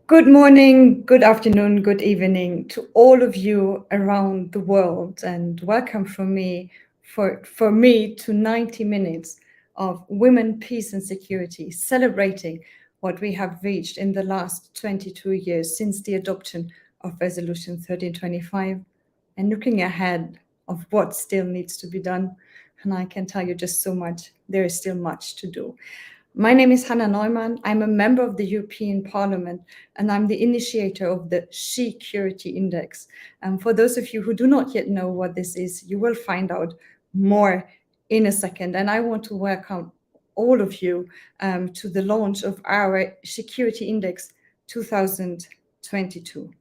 Good morning, good afternoon, good evening to all of you around the world, and welcome for me to 90 minutes of women, peace and security, celebrating what we have reached in the last 22 years since the adoption of Resolution 1325 and looking ahead of what still needs to be done. And I can tell you just so much, there is still much to do. My name is Hannah Neumann. I'm a member of the European Parliament and I'm the initiator of the SHEcurity Index. And for those of you who do not yet know what this is, you will find out more in a second. And I want to welcome all of you to the launch of our SHEcurity Index 2022.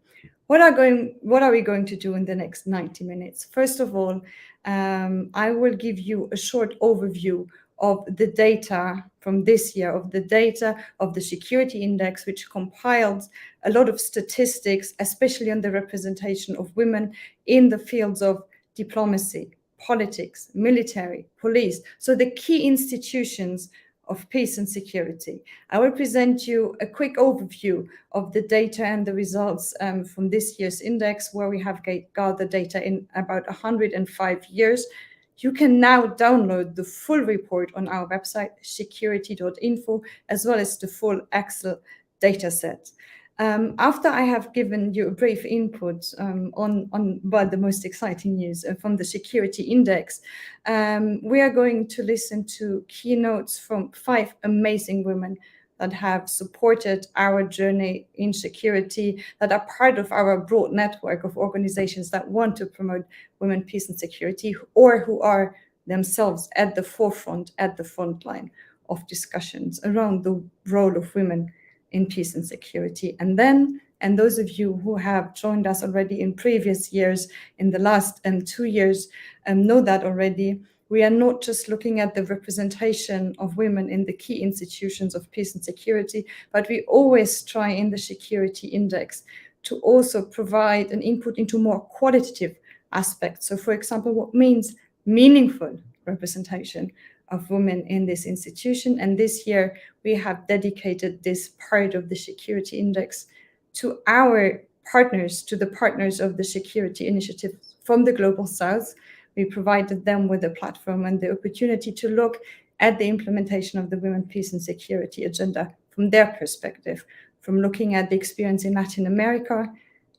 What are we going to do in the next 90 minutes? First of all, I will give you a short overview of the data from this year, of the data of the SHEcurity Index, which compiles a lot of statistics, especially on the representation of women in the fields of diplomacy, politics, military, police, so the key institutions of peace and security. I will present you a quick overview of the data and the results from this year's index, where we have gathered data in about 105 years. You can now download the full report on our website, SHEcurity.info, as well as the full Excel dataset. After I have given you a brief input on the most exciting news from the SHEcurity Index, we are going to listen to keynotes from 5 amazing women that have supported our journey in security, that are part of our broad network of organizations that want to promote women, peace and security, or who are themselves at the forefront, at the front line of discussions around the role of women in peace and security. And those of you who have joined us already in previous years, in the last 2 years, know that already, we are not just looking at the representation of women in the key institutions of peace and security, but we always try in the SHEcurity Index to also provide an input into more qualitative aspects. So for example, what means meaningful representation of women in this institution. And this year we have dedicated this part of the SHEcurity Index to our partners, to the partners of the SHEcurity Initiative from the Global South. We provided them with a platform and the opportunity to look at the implementation of the Women, Peace and Security agenda from their perspective, from looking at the experience in Latin America,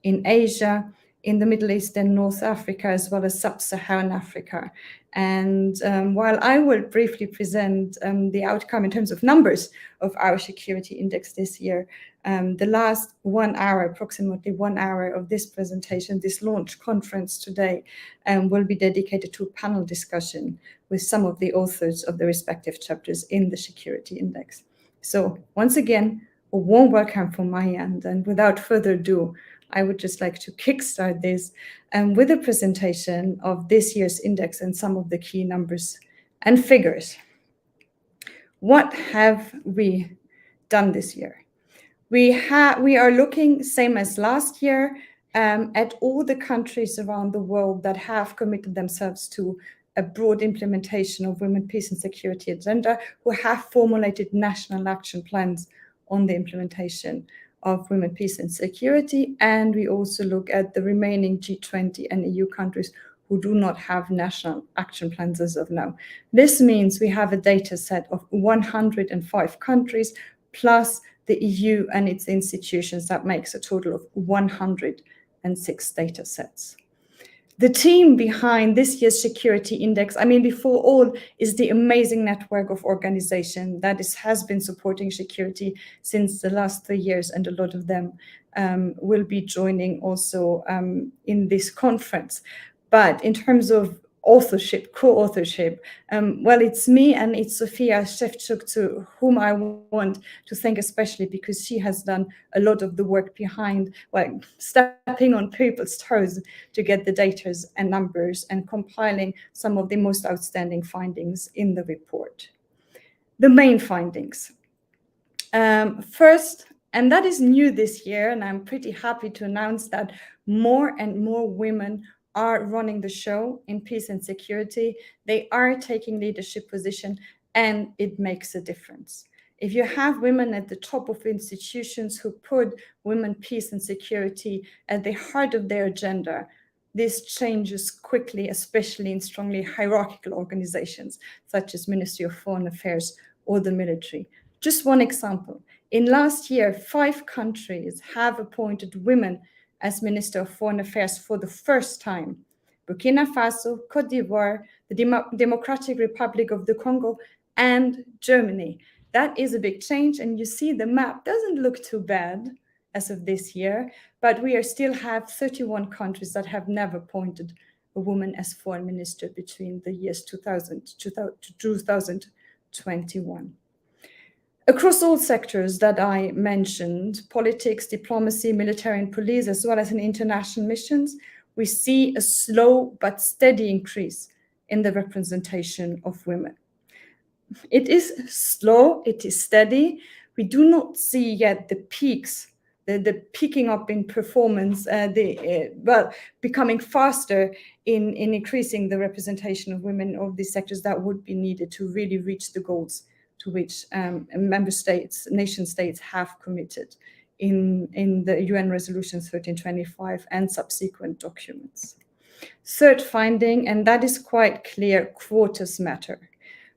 in Asia, in the Middle East and North Africa, as well as Sub-Saharan Africa. And while I will briefly present the outcome in terms of numbers of our SHEcurity Index this year, the last 1 hour, approximately 1 hour of this presentation, this launch conference today, will be dedicated to a panel discussion with some of the authors of the respective chapters in the SHEcurity Index. So once again, a warm welcome from my end. And without further ado, I would just like to kickstart this with a presentation of this year's index and some of the key numbers and figures. What have we done this year? We are looking, same as last year, at all the countries around the world that have committed themselves to a broad implementation of women, peace and security agenda, who have formulated national action plans on the implementation of women, peace and security. And we also look at the remaining G20 and EU countries who do not have national action plans as of now. This means we have a data set of 105 countries plus the EU and its institutions. That makes a total of 106 data sets. The team behind this year's SHEcurity Index, before all, is the amazing network of organizations that has been supporting SHEcurity since the last 3 years, and a lot of them will be joining also in this conference. But in terms of authorship, co-authorship, well, it's me and it's Sophia Shevchuk, to whom I want to thank especially, because she has done a lot of the work behind, well, stepping on people's toes to get the data and numbers and compiling some of the most outstanding findings in the report. The main findings. First, and that is new this year, and I'm pretty happy to announce that more and more women are running the show in peace and security. They are taking leadership position, and it makes a difference. If you have women at the top of institutions who put women, peace and security at the heart of their agenda, this changes quickly, especially in strongly hierarchical organizations, such as Ministry of Foreign Affairs or the military. Just one example. In last year, 5 countries have appointed women as Minister of Foreign Affairs for the first time. Burkina Faso, Cote d'Ivoire, the Democratic Republic of the Congo, and Germany. That is a big change, and you see the map doesn't look too bad as of this year, but we still have 31 countries that have never appointed a woman as foreign minister between the years 2000 to 2021. Across all sectors that I mentioned, politics, diplomacy, military and police, as well as in international missions, we see a slow but steady increase in the representation of women. It is slow, it is steady. We do not see yet the peaks, the picking up in performance, but becoming faster in increasing the representation of women of these sectors that would be needed to really reach the goals to which member states, nation states have committed in the UN Resolution 1325 and subsequent documents. Third finding, and that is quite clear, quotas matter.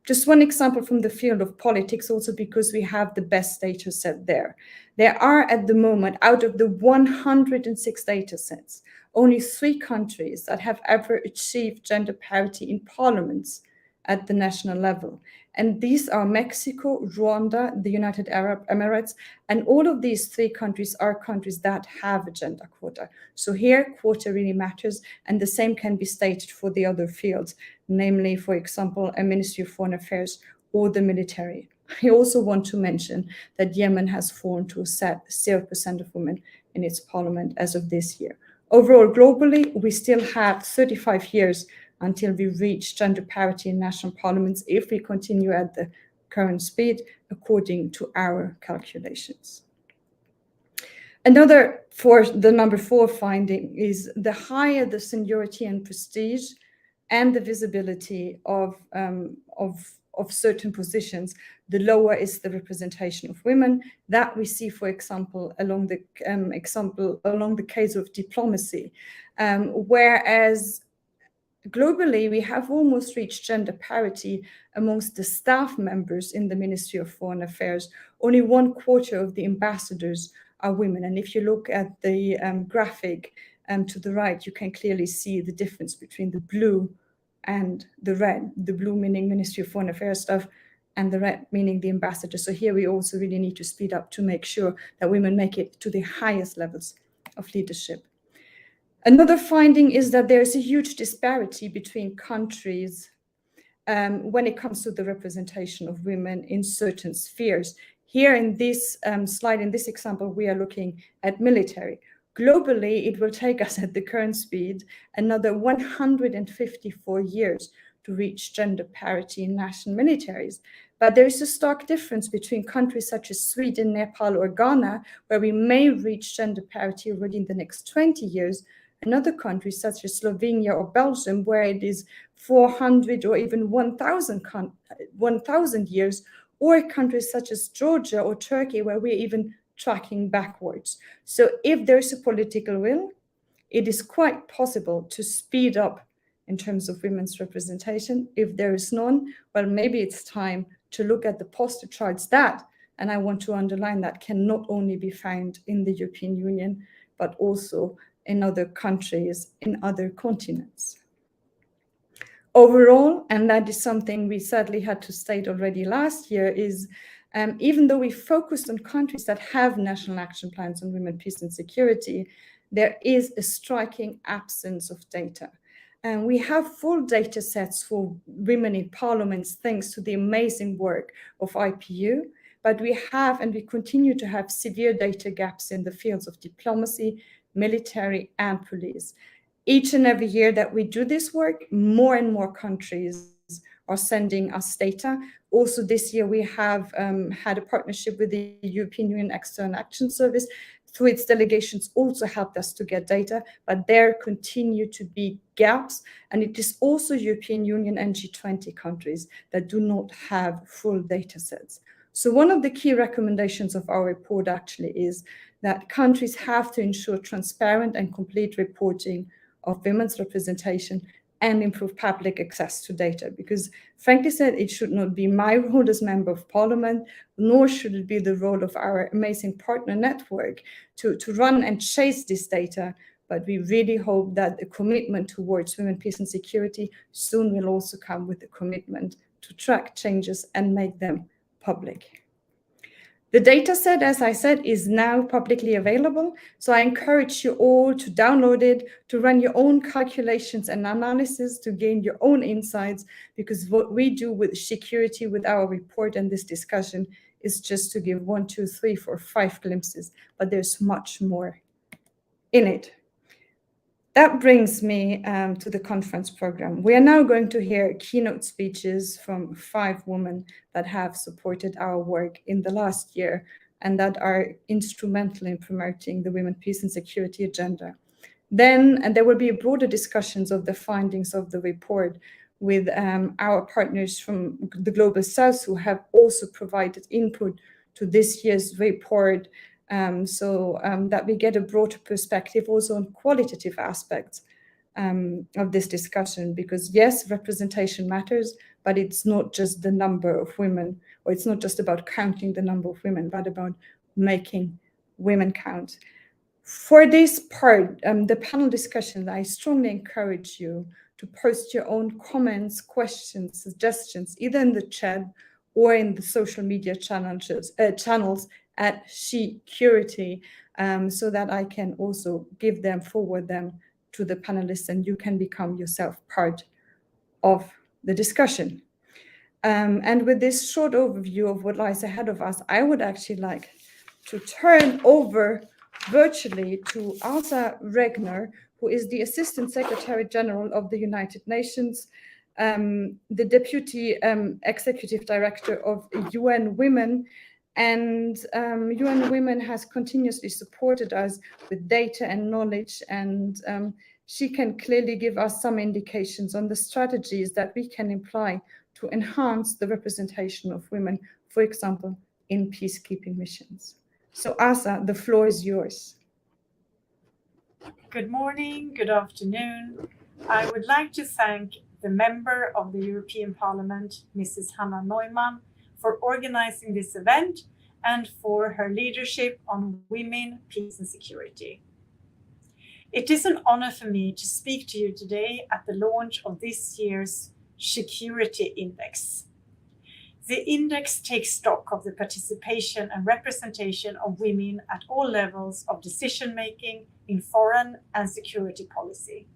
Just one example from the field of politics, also because we have the best data set there. There are at the moment, out of the 106 data sets, only 3 countries that have ever achieved gender parity in parliaments at the national level. And these are Mexico, Rwanda, the United Arab Emirates, and all of these 3 countries are countries that have a gender quota. So here, quota really matters, and the same can be stated for the other fields, namely, for example, a Ministry of Foreign Affairs or the military. I also want to mention that Yemen has fallen to a set 0% of women in its parliament as of this year. Overall, globally, we still have 35 years until we reach gender parity in national parliaments if we continue at the current speed, according to our calculations. The number 4 finding is the higher the seniority and prestige and the visibility of certain positions, the lower is the representation of women. That we see, for example, along the case of diplomacy, whereas globally, we have almost reached gender parity amongst the staff members in the Ministry of Foreign Affairs. Only 1/4 of the ambassadors are women. And if you look at the graphic to the right, you can clearly see the difference between the blue and the red. The blue meaning Ministry of Foreign Affairs staff, and the red meaning the ambassador. So here we also really need to speed up to make sure that women make it to the highest levels of leadership. Another finding is that there is a huge disparity between countries when it comes to the representation of women in certain spheres. Here in this slide, in this example, we are looking at military. Globally, it will take us at the current speed another 154 years to reach gender parity in national militaries. But there is a stark difference between countries such as Sweden, Nepal, or Ghana, where we may reach gender parity already in the next 20 years, and other countries such as Slovenia or Belgium, where it is 400 or even 1,000 years, or countries such as Georgia or Turkey, where we're even tracking backwards. So if there's a political will, it is quite possible to speed up in terms of women's representation. If there is none, well, maybe it's time to look at the poster charts that, and I want to underline that, can not only be found in the European Union, but also in other countries, in other continents. Overall, and that is something we sadly had to state already last year, is even though we focused on countries that have national action plans on women, peace and security, there is a striking absence of data. And we have full data sets for women in parliaments thanks to the amazing work of IPU, but we have and we continue to have severe data gaps in the fields of diplomacy, military and police. Each and every year that we do this work, more and more countries are sending us data. Also this year we have had a partnership with the European Union External Action Service. Through its delegations also helped us to get data, but there continue to be gaps. And it is also European Union and G20 countries that do not have full data sets. So one of the key recommendations of our report actually is that countries have to ensure transparent and complete reporting of women's representation and improve public access to data, because frankly said, it should not be my role as member of parliament, nor should it be the role of our amazing partner network to run and chase this data. But we really hope that the commitment towards women, peace and security soon will also come with the commitment to track changes and make them public. The data set, as I said, is now publicly available. So I encourage you all to download it, to run your own calculations and analysis, to gain your own insights, because what we do with SHEcurity, with our report and this discussion, is just to give 1, 2, 3, 4, 5 glimpses, but there's much more in it. That brings me to the conference program. We are now going to hear keynote speeches from 5 women that have supported our work in the last year and that are instrumental in promoting the women, peace and security agenda. Then there will be broader discussions of the findings of the report with our partners from the Global South, who have also provided input to this year's report, so that we get a broader perspective also on qualitative aspects of this discussion. Because yes, representation matters, but it's not just the number of women, or it's not just about counting the number of women, but about making women count. For this part, the panel discussion, I strongly encourage you to post your own comments, questions, suggestions, either in the chat or in the social media channels at SHEcurity, so that I can also forward them to the panelists, and you can become yourself part of the discussion. And with this short overview of what lies ahead of us, I would actually like to turn over virtually to Asa Regner, who is the Assistant Secretary General of the United Nations, the Deputy Executive Director of UN Women. And UN Women has continuously supported us with data and knowledge, and she can clearly give us some indications on the strategies that we can apply to enhance the representation of women, for example, in peacekeeping missions. So Asa, the floor is yours. Good morning, good afternoon. I would like to thank the member of the European Parliament, Mrs. Hannah Neumann, for organizing this event and for her leadership on women, peace and security. It is an honor for me to speak to you today at the launch of this year's SHEcurity Index. The index takes stock of the participation and representation of women at all levels of decision-making in foreign and security policy.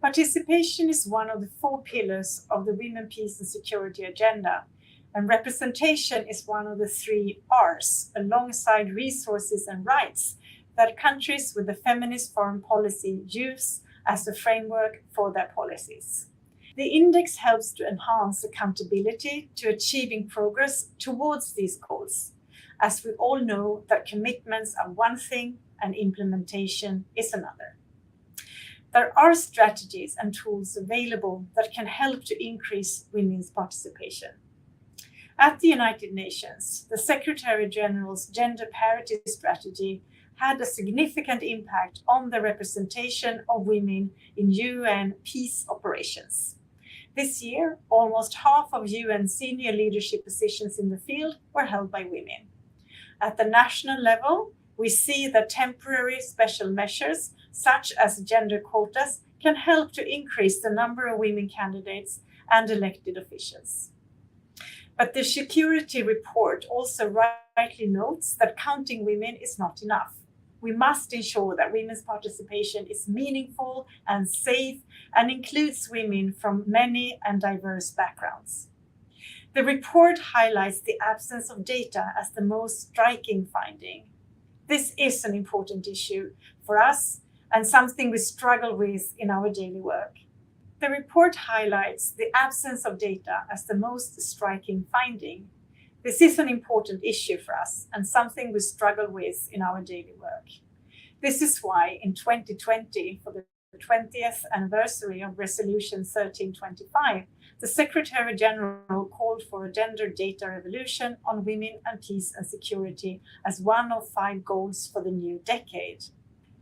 Participation is one of the 4 pillars of the Women, Peace and Security agenda, and representation is one of the 3 Rs, alongside resources and rights, that countries with a feminist foreign policy use as a framework for their policies. The index helps to enhance accountability to achieving progress towards these goals, as we all know that commitments are one thing and implementation is another. There are strategies and tools available that can help to increase women's participation. At the United Nations, the Secretary General's gender parity strategy had a significant impact on the representation of women in UN peace operations. This year, almost half of UN senior leadership positions in the field were held by women. At the national level, we see that temporary special measures, such as gender quotas, can help to increase the number of women candidates and elected officials. But the SHEcurity report also rightly notes that counting women is not enough. We must ensure that women's participation is meaningful and safe and includes women from many and diverse backgrounds. The report highlights the absence of data as the most striking finding. This is an important issue for us and something we struggle with in our daily work. The report highlights the absence of data as the most striking finding. This is an important issue for us and something we struggle with in our daily work. This is why in 2020, for the 20th anniversary of Resolution 1325, The Secretary General called for a gender data revolution on women and peace and security as one of 5 goals for the new decade.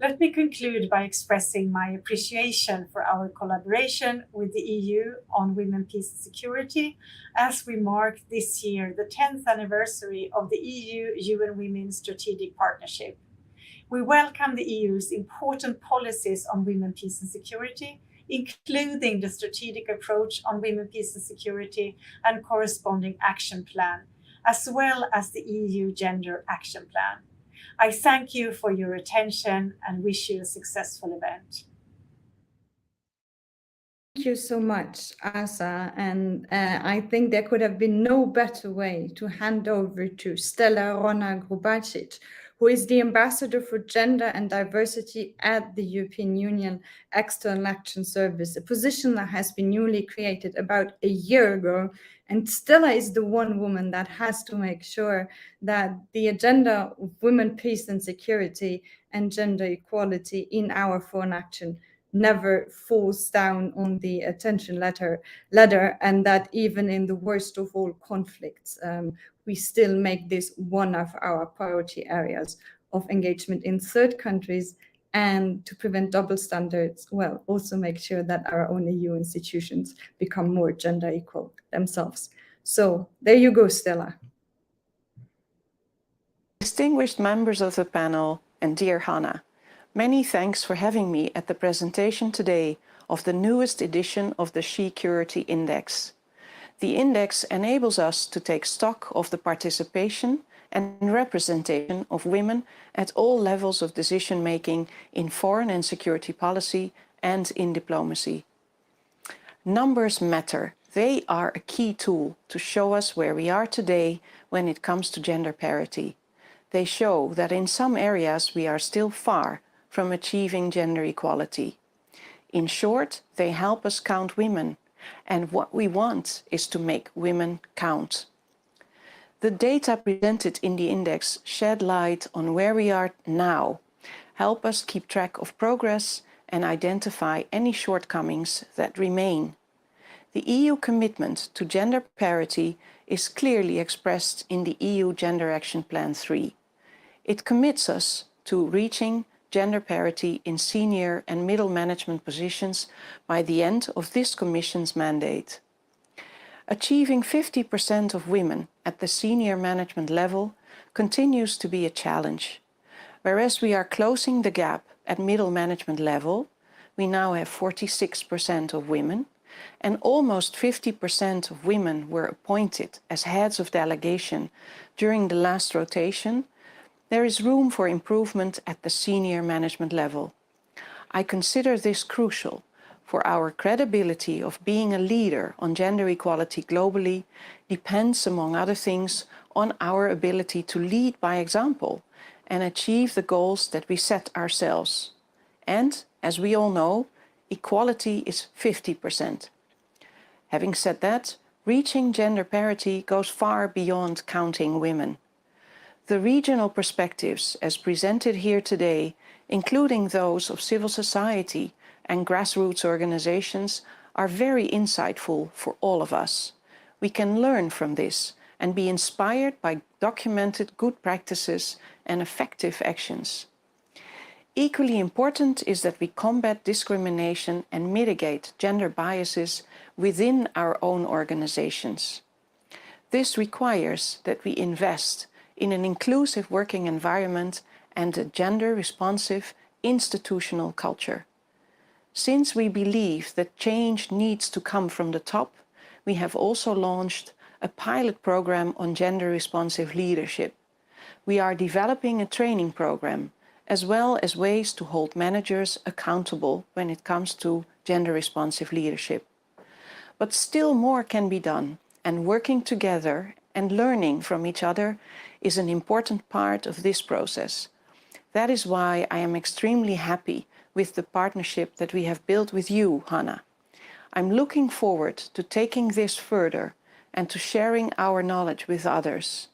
Let me conclude by expressing my appreciation for our collaboration with the EU on women, peace and security as we mark this year the 10th anniversary of the EU-UN Women Strategic Partnership. We welcome the EU's important policies on women, peace and security, including the strategic approach on women, peace and security and corresponding action plan, as well as the EU Gender Action Plan. I thank you for your attention and wish you a successful event. Thank you so much, Asa. And I think there could have been no better way to hand over to Stella Rona Grubacic, who is the Ambassador for Gender and Diversity at the European Union External Action Service, a position that has been newly created about a year ago. And Stella is the one woman that has to make sure that the agenda of women, peace and security and gender equality in our foreign action never falls down on the attention ladder, and that even in the worst of all conflicts, we still make this one of our priority areas of engagement in third countries, and to prevent double standards, well, also make sure that our own EU institutions become more gender equal themselves. So there you go, Stella. Distinguished members of the panel and dear Hannah, many thanks for having me at the presentation today of the newest edition of the SHEcurity Index. The index enables us to take stock of the participation and representation of women at all levels of decision-making in foreign and security policy and in diplomacy. Numbers matter. They are a key tool to show us where we are today when it comes to gender parity. They show that in some areas we are still far from achieving gender equality. In short, they help us count women, and what we want is to make women count. The data presented in the index shed light on where we are now, help us keep track of progress and identify any shortcomings that remain. The EU commitment to gender parity is clearly expressed in the EU Gender Action Plan 3. It commits us to reaching gender parity in senior and middle management positions by the end of this Commission's mandate. Achieving 50% of women at the senior management level continues to be a challenge. Whereas we are closing the gap at middle management level, we now have 46% of women, and almost 50% of women were appointed as heads of delegation during the last rotation. There is room for improvement at the senior management level. I consider this crucial for our credibility of being a leader on gender equality globally depends, among other things, on our ability to lead by example and achieve the goals that we set ourselves. And, as we all know, equality is 50%. Having said that, reaching gender parity goes far beyond counting women. The regional perspectives as presented here today, including those of civil society and grassroots organizations, are very insightful for all of us. We can learn from this and be inspired by documented good practices and effective actions. Equally important is that we combat discrimination and mitigate gender biases within our own organizations. This requires that we invest in an inclusive working environment and a gender-responsive institutional culture. Since we believe that change needs to come from the top, we have also launched a pilot program on gender-responsive leadership. We are developing a training program, as well as ways to hold managers accountable when it comes to gender-responsive leadership. But still more can be done, and working together and learning from each other is an important part of this process. That is why I am extremely happy with the partnership that we have built with you, Hannah. I'm looking forward to taking this further and to sharing our knowledge with others.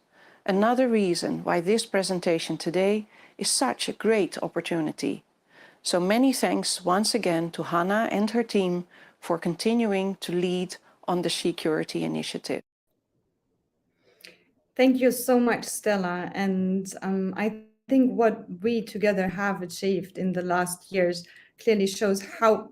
Another reason why this presentation today is such a great opportunity. So many thanks once again to Hannah and her team for continuing to lead on the SHEcurity initiative. Thank you so much, Stella. And I think what we together have achieved in the last years clearly shows how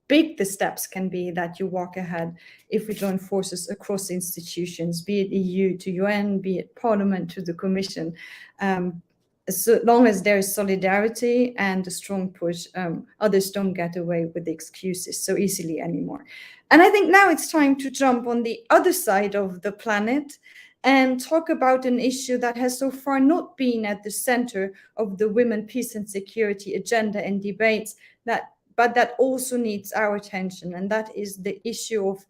big the steps can be that you walk ahead if we join forces across institutions, be it EU to UN, be it Parliament to the Commission. As long as there is solidarity and a strong push, others don't get away with the excuses so easily anymore. And I think now it's time to jump on the other side of the planet and talk about an issue that has so far not been at the center of the women, peace and security agenda and debates, but that also needs our attention, and that is the issue of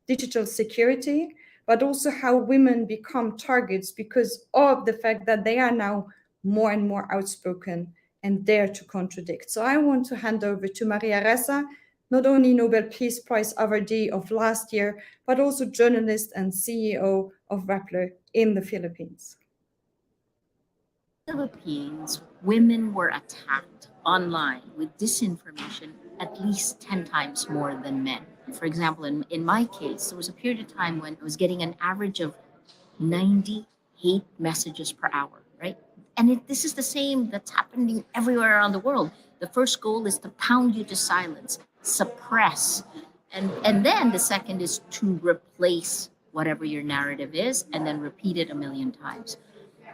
digital security, but also how women become targets because of the fact that they are now more and more outspoken and dare to contradict. So I want to hand over to Maria Ressa, not only Nobel Peace Prize awardee of last year, but also journalist and CEO of Rappler in the Philippines. Philippines, women were attacked online with disinformation at least 10 times more than men. For example, in my case, there was a period of time when I was getting an average of 90 hate messages per hour, right? And this is the same that's happening everywhere around the world. The first goal is to pound you to silence, suppress. And then the second is to replace whatever your narrative is and then repeat it a million times.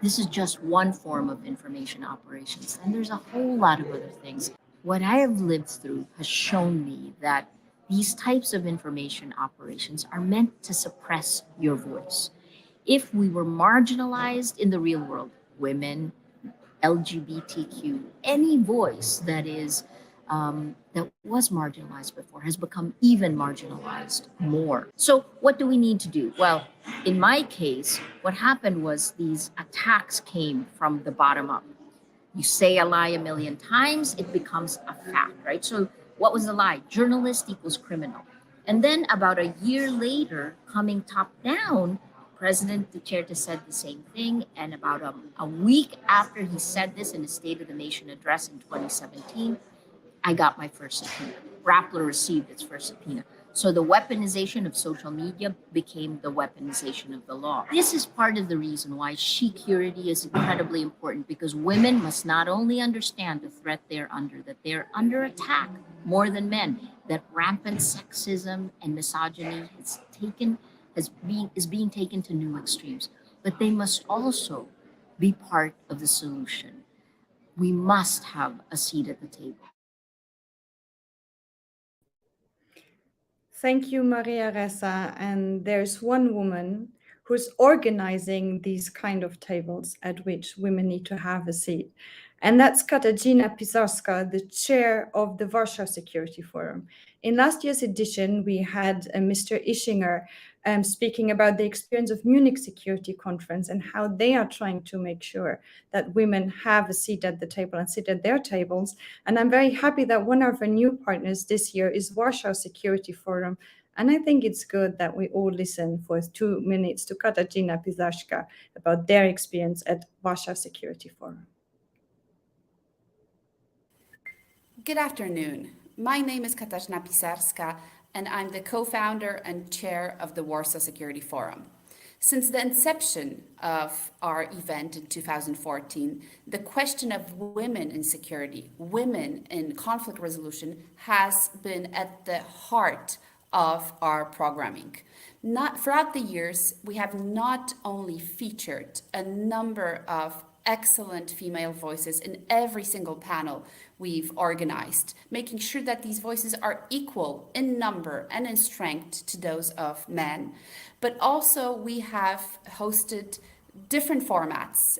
This is just one form of information operations, and there's a whole lot of other things. What I have lived through has shown me that these types of information operations are meant to suppress your voice. If we were marginalized in the real world, women, LGBTQ, any voice that was marginalized before has become even marginalized more. So what do we need to do? Well, in my case, what happened was these attacks came from the bottom up. You say a lie a million times, it becomes a fact, right? So what was the lie? Journalist equals criminal. And then about a year later, coming top down, President Duterte said the same thing. And about a week after he said this in his State of the Nation address in 2017, I got my first subpoena. Rappler received its first subpoena. So the weaponization of social media became the weaponization of the law. This is part of the reason why SHEcurity is incredibly important, because women must not only understand the threat they're under, that they're under attack more than men, that rampant sexism and misogyny is being taken to new extremes, but they must also be part of the solution. We must have a seat at the table. Thank you, Maria Ressa. And there's one woman who's organizing these kind of tables at which women need to have a seat. And that's Katarzyna Pisarska, the chair of the Warsaw Security Forum. In last year's edition, we had Mr. Ischinger speaking about the experience of Munich Security Conference and how they are trying to make sure that women have a seat at the table and sit at their tables. And I'm very happy that one of our new partners this year is Warsaw Security Forum. And I think it's good that we all listen for 2 minutes to Katarzyna Pisarska about their experience at Warsaw Security Forum. Good afternoon. My name is Katarzyna Pisarska, and I'm the co-founder and chair of the Warsaw Security Forum. Since the inception of our event in 2014, the question of women in security, women in conflict resolution, has been at the heart of our programming. Throughout the years, we have not only featured a number of excellent female voices in every single panel we've organized, making sure that these voices are equal in number and in strength to those of men. But also we have hosted different formats.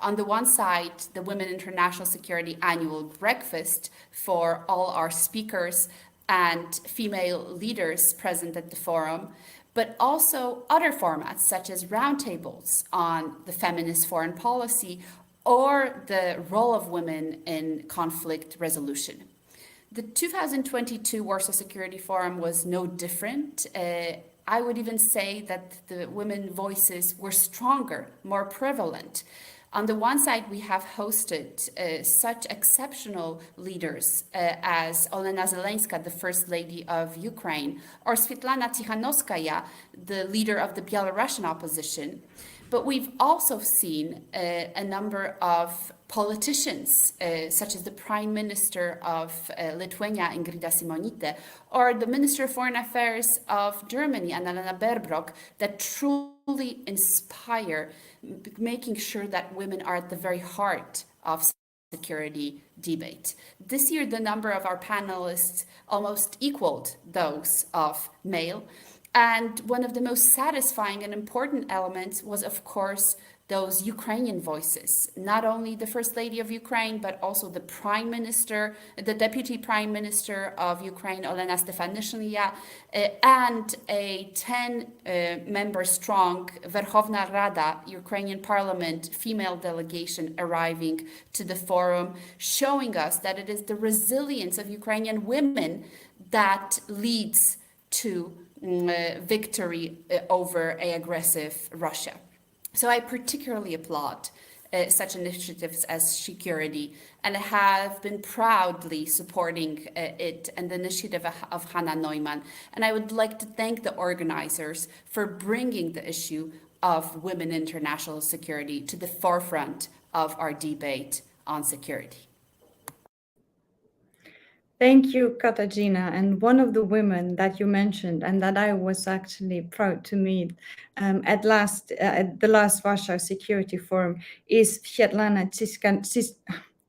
On the one side, the Women International Security Annual Breakfast for all our speakers and female leaders present at the forum, but also other formats such as roundtables on the feminist foreign policy or the role of women in conflict resolution. The 2022 Warsaw Security Forum was no different. I would even say that the women voices were stronger, more prevalent. On the one side, we have hosted such exceptional leaders as Olena Zelenska, the First Lady of Ukraine, or Svetlana Tikhanovskaya, the leader of the Belarusian opposition. But we've also seen a number of politicians, such as the Prime Minister of Lithuania, Ingrida Šimonytė, or the Minister of Foreign Affairs of Germany, Annalena Baerbock, that truly inspire, making sure that women are at the very heart of security debate. This year, the number of our panelists almost equaled those of male. And one of the most satisfying and important elements was, of course, those Ukrainian voices, not only the First Lady of Ukraine, but also the Prime Minister, the Deputy Prime Minister of Ukraine, Olena Stefanishyna, and a 10-member strong Verkhovna Rada, Ukrainian Parliament female delegation arriving to the forum, showing us that it is the resilience of Ukrainian women that leads to victory over an aggressive Russia. So I particularly applaud such initiatives as SHEcurity, and have been proudly supporting it and the initiative of Hannah Neumann. And I would like to thank the organizers for bringing the issue of women international security to the forefront of our debate on security. Thank you, Katarzyna. And one of the women that you mentioned and that I was actually proud to meet at the last Warsaw Security Forum is Svetlana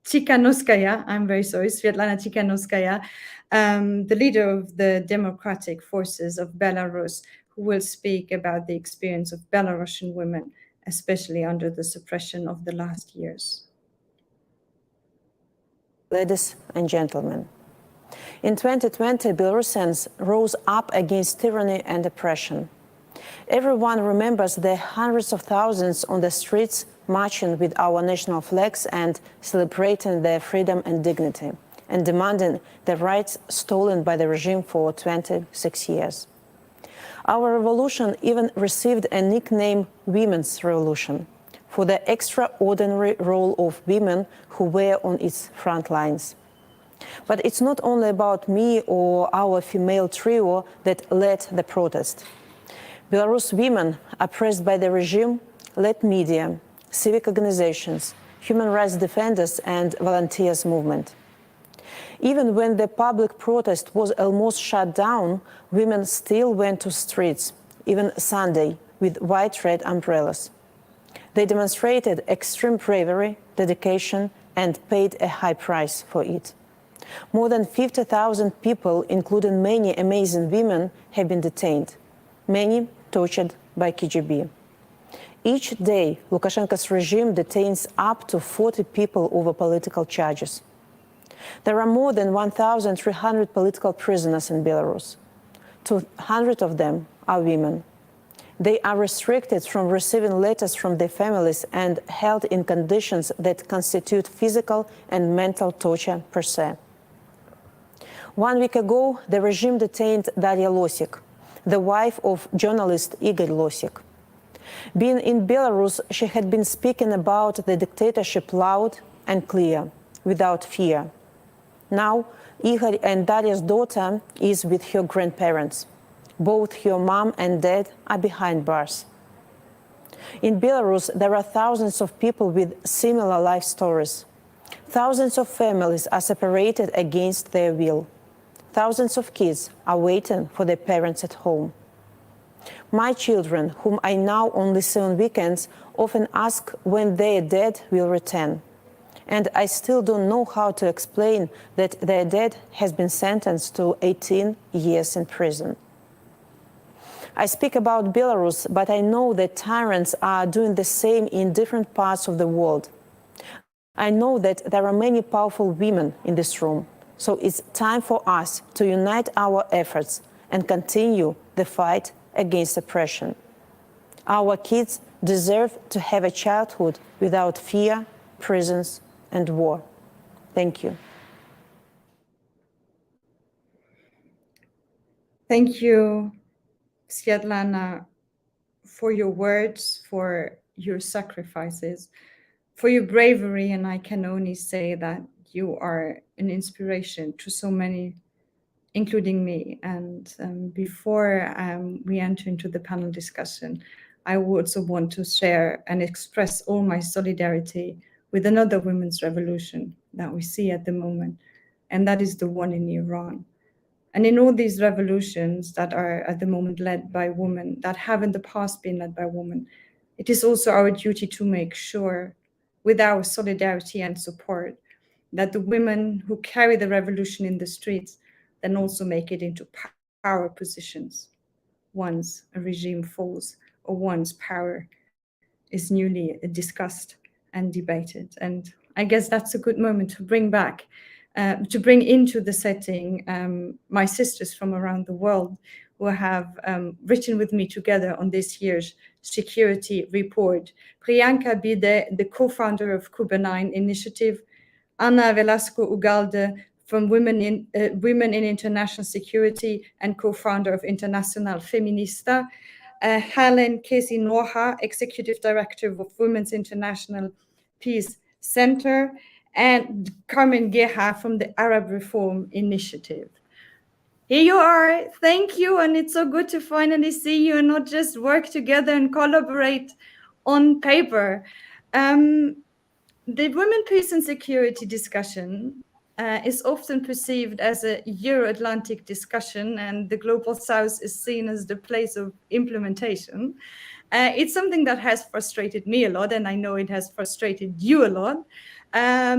Tikhanovskaya. I'm very sorry, Svetlana Tikhanovskaya, the leader of the Democratic Forces of Belarus, who will speak about the experience of Belarusian women, especially under the suppression of the last years. Ladies and gentlemen, in 2020, Belarusians rose up against tyranny and oppression. Everyone remembers the hundreds of thousands on the streets marching with our national flags and celebrating their freedom and dignity, and demanding the rights stolen by the regime for 26 years. Our revolution even received a nickname Women's Revolution for the extraordinary role of women who were on its front lines. But it's not only about me or our female trio that led the protest. Belarus women, oppressed by the regime, led media, civic organizations, human rights defenders, and volunteers movement. Even when the public protest was almost shut down, women still went to streets, even Sunday, with white-red umbrellas. They demonstrated extreme bravery, dedication, and paid a high price for it. More than 50,000 people, including many amazing women, have been detained, many tortured by KGB. Each day, Lukashenko's regime detains up to 40 people over political charges. There are more than 1,300 political prisoners in Belarus. 200 of them are women. They are restricted from receiving letters from their families and held in conditions that constitute physical and mental torture per se. 1 week ago, the regime detained Daria Losik, the wife of journalist Igor Losik. Being in Belarus, she had been speaking about the dictatorship loud and clear, without fear. Now, Igor and Daria's daughter is with her grandparents. Both her mom and dad are behind bars. In Belarus, there are thousands of people with similar life stories. Thousands of families are separated against their will. Thousands of kids are waiting for their parents at home. My children, whom I now only see on weekends, often ask when their dad will return. And I still don't know how to explain that their dad has been sentenced to 18 years in prison. I speak about Belarus, but I know that tyrants are doing the same in different parts of the world. I know that there are many powerful women in this room, so it's time for us to unite our efforts and continue the fight against oppression. Our kids deserve to have a childhood without fear, prisons, and war. Thank you. Thank you, Svetlana, for your words, for your sacrifices, for your bravery, and I can only say that you are an inspiration to so many, including me. And before we enter into the panel discussion, I also want to share and express all my solidarity with another women's revolution that we see at the moment, and that is the one in Iran. And in all these revolutions that are at the moment led by women, that have in the past been led by women, it is also our duty to make sure, with our solidarity and support, that the women who carry the revolution in the streets then also make it into power positions once a regime falls or once power is newly discussed and debated. And I guess that's a good moment to bring back, to bring into the setting my sisters from around the world who have written with me together on this year's SHEcurity report. Priyanka Bide, the co-founder of Cuba9 Initiative, Ana Velasco Ugalde from Women in International Security and co-founder of Internacional Feminista, Helen Casey Noha, Executive Director of Women's International Peace Center, and Carmen Guerra from the Arab Reform Initiative. Here you are. Thank you. And it's so good to finally see you and not just work together and collaborate on paper. The Women, Peace and Security discussion is often perceived as a Euro-Atlantic discussion, and the Global South is seen as the place of implementation. It's something that has frustrated me a lot, and I know it has frustrated you a lot.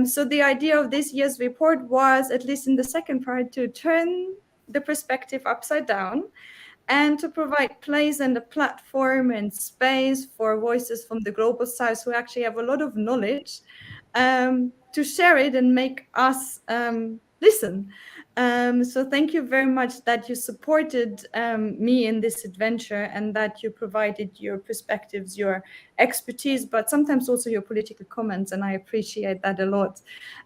So the idea of this year's report was, at least in the second part, to turn the perspective upside down and to provide place and a platform and space for voices from the Global South who actually have a lot of knowledge to share it and make us listen. So thank you very much that you supported me in this adventure and that you provided your perspectives, your expertise, but sometimes also your political comments. And I appreciate that a lot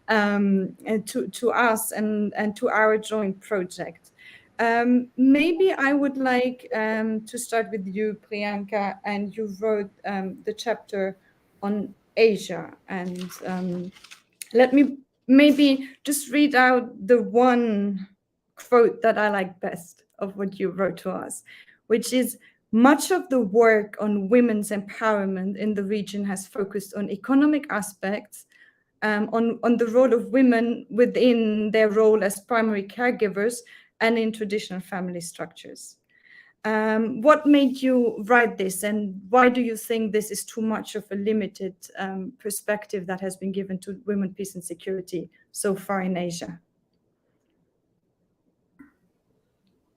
to us and to our joint project. Maybe I would like to start with you, Priyanka, and you wrote the chapter on Asia. And let me maybe just read out the one quote that I like best of what you wrote to us, which is, much of the work on women's empowerment in the region has focused on economic aspects, on the role of women within their role as primary caregivers and in traditional family structures. What made you write this, and why do you think this is too much of a limited perspective that has been given to women, peace and security so far in Asia?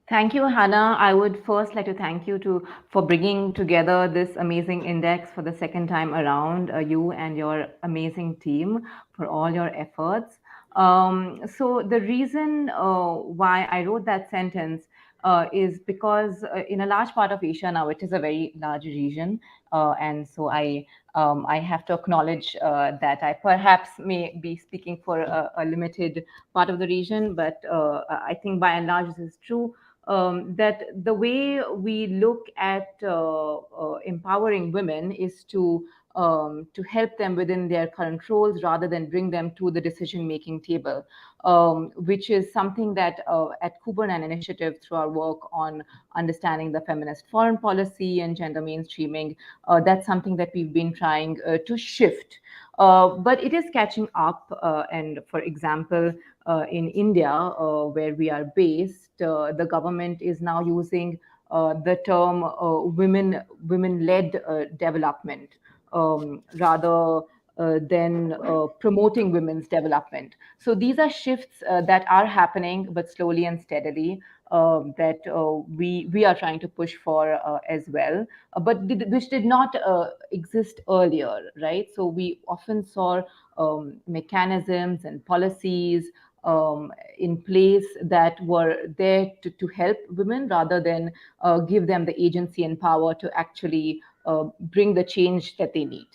Thank you, Hannah. I would first like to thank you for bringing together this amazing index for the second time around, you and your amazing team for all your efforts. So the reason why I wrote that sentence is because in a large part of Asia now, it is a very large region. And so I have to acknowledge that I perhaps may be speaking for a limited part of the region, but I think by and large this is true. That the way we look at empowering women is to help them within their current roles rather than bring them to the decision-making table, which is something that at Cuba9 Initiative, through our work on understanding the feminist foreign policy and gender mainstreaming, that's something that we've been trying to shift. But it is catching up, and for example, in India, where we are based, the government is now using the term women-led development rather than promoting women's development. So these are shifts that are happening, but slowly and steadily, that we are trying to push for as well, but which did not exist earlier, right? So we often saw mechanisms and policies in place that were there to help women rather than give them the agency and power to actually bring the change that they need.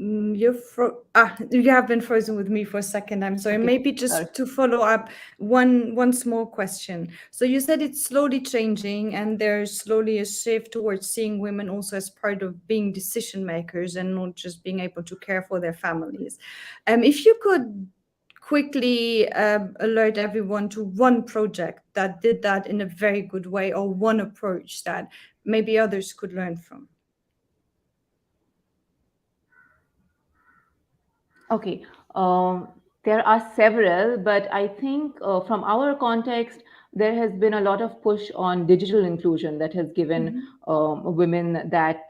You have been frozen with me for a second. I'm sorry. Okay, Maybe just sorry. to follow up one small question. So you said it's slowly changing, and there's slowly a shift towards seeing women also as part of being decision makers and not just being able to care for their families. If you could quickly alert everyone to one project that did that in a very good way, or one approach that maybe others could learn from. Okay, there are several, but I think from our context, there has been a lot of push on digital inclusion that has given women that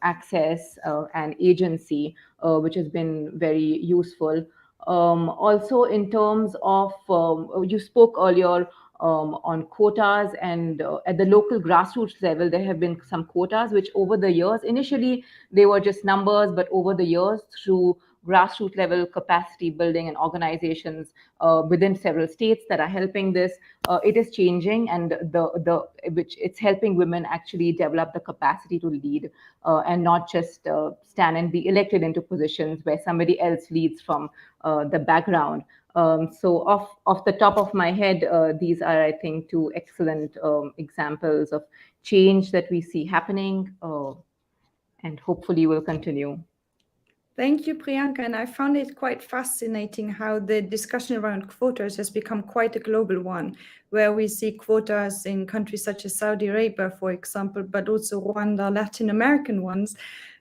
access and agency, which has been very useful. Also, in terms of you spoke earlier on quotas, and at the local grassroots level, there have been some quotas which over the years, initially they were just numbers, but over the years, through grassroots level capacity building and organizations within several states that are helping this, it is changing, and which it's helping women actually develop the capacity to lead and not just stand and be elected into positions where somebody else leads from the background. So off the top of my head, these are, I think, two excellent examples of change that we see happening, and hopefully will continue. Thank you, Priyanka. And I found it quite fascinating how the discussion around quotas has become quite a global one, where we see quotas in countries such as Saudi Arabia, for example, but also Rwanda, Latin American ones.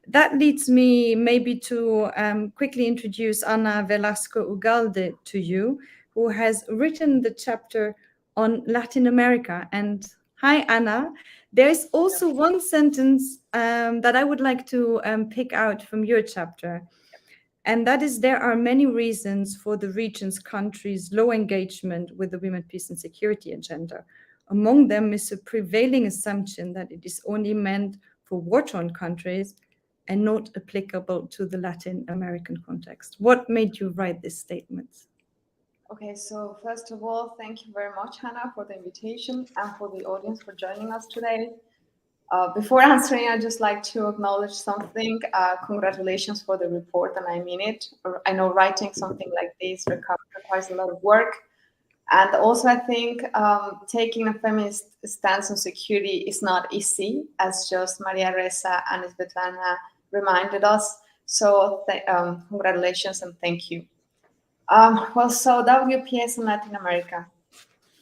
That leads me maybe to quickly introduce Ana Velasco Ugalde to you, who has written the chapter on Latin America. And hi, Ana. There's also one sentence that I would like to pick out from your chapter, and that is, there are many reasons for the region's countries' low engagement with the women, peace and security agenda. Among them is a prevailing assumption that it is only meant for war-torn countries and not applicable to the Latin American context. What made you write this statement? Okay, so first of all, thank you very much, Hannah, for the invitation and for the audience for joining us today. Before answering, I'd just like to acknowledge something. Congratulations for the report, and I mean it. I know writing something like this requires a lot of work. And also, I think taking a feminist stance on security is not easy, as just Maria Reza and Svetlana reminded us. So congratulations and thank you. Well, so WPS in Latin America.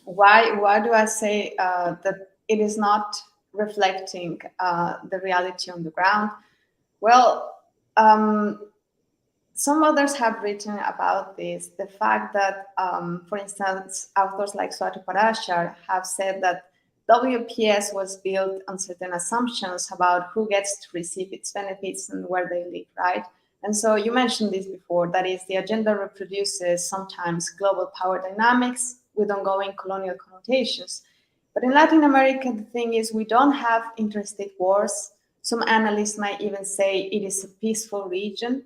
Why do I say that it is not reflecting the reality on the ground? Well, some others have written about this. The fact that, for instance, authors like Swati Parashar have said that WPS was built on certain assumptions about who gets to receive its benefits and where they live, right? And so you mentioned this before, that is, the agenda reproduces sometimes global power dynamics with ongoing colonial connotations. But in Latin America, the thing is, we don't have interstate wars. Some analysts might even say it is a peaceful region.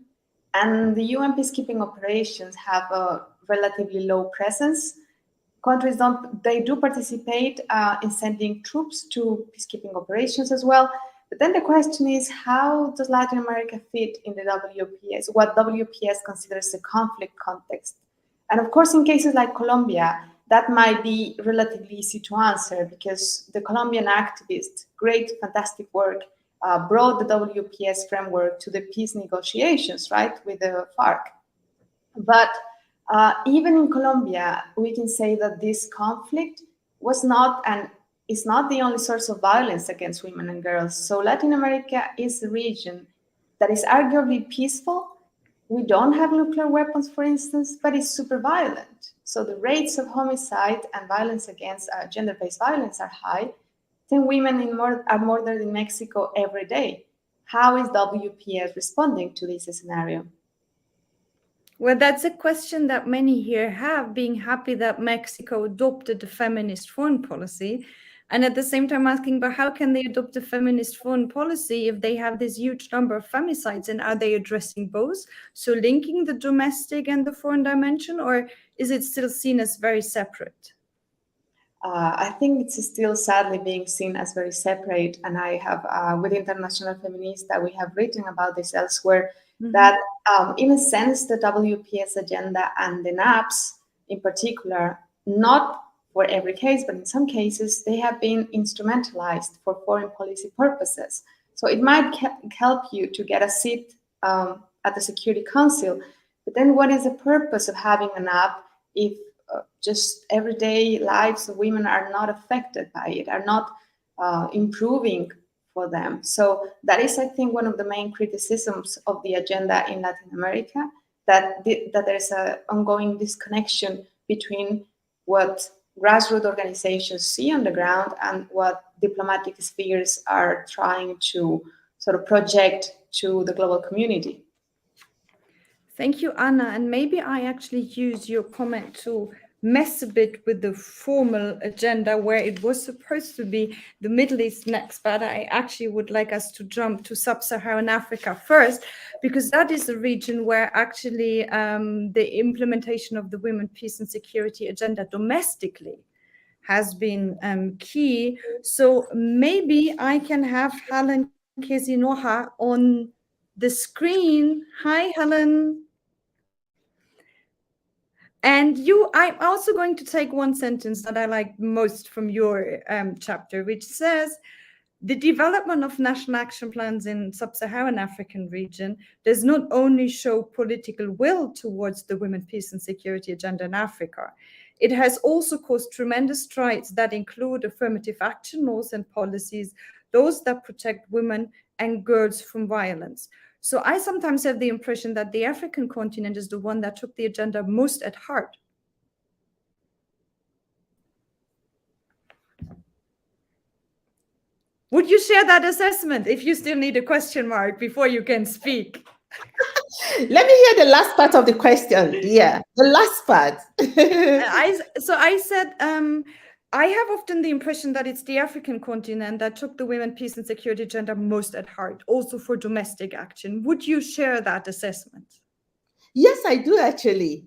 And the UN peacekeeping operations have a relatively low presence. Countries do participate in sending troops to peacekeeping operations as well. But then the question is, how does Latin America fit in the WPS, what WPS considers a conflict context? And of course, in cases like Colombia, that might be relatively easy to answer because the Colombian activists, great, fantastic work, brought the WPS framework to the peace negotiations, right, with the FARC. But even in Colombia, we can say that this conflict was not and is not the only source of violence against women and girls. So Latin America is a region that is arguably peaceful. We don't have nuclear weapons, for instance, but it's super violent. So the rates of homicide and violence against gender-based violence are high. 10 women are murdered in Mexico every day. How is WPS responding to this scenario? Well, that's a question that many here have, being happy that Mexico adopted a feminist foreign policy, and at the same time asking, but how can they adopt a feminist foreign policy if they have this huge number of femicides, and are they addressing both? So linking the domestic and the foreign dimension, or is it still seen as very separate? I think it's still sadly being seen as very separate. And I have, with International Feminista, we have written about this elsewhere, that in a sense, the WPS agenda and the NAPs in particular, not for every case, but in some cases, they have been instrumentalized for foreign policy purposes. So it might help you to get a seat at the Security Council, but then what is the purpose of having an app if just everyday lives of women are not affected by it, are not improving for them? So that is, I think, one of the main criticisms of the agenda in Latin America, that there's an ongoing disconnection between what grassroots organizations see on the ground and what diplomatic spheres are trying to sort of project to the global community. Thank you, Anna. And maybe I actually use your comment to mess a bit with the formal agenda where it was supposed to be the Middle East next, but I actually would like us to jump to Sub-Saharan Africa first, because that is a region where actually the implementation of the Women, Peace and Security agenda domestically has been key. So maybe I can have Helen Kezinoha on the screen. Hi, Helen. And I'm also going to take one sentence that I like most from your chapter, which says, the development of national action plans in sub-Saharan African region does not only show political will towards the women, peace and security agenda in Africa, it has also caused tremendous strides that include affirmative action laws and policies, those that protect women and girls from violence. So I sometimes have the impression that the African continent is the one that took the agenda most at heart. Would you share that assessment if you still need a question mark before you can speak? Let me hear the last part of the question. Yeah, the last part. I said, I have often the impression that it's the African continent that took the women, peace and security agenda most at heart, also for domestic action. Would you share that assessment? Yes, I do actually.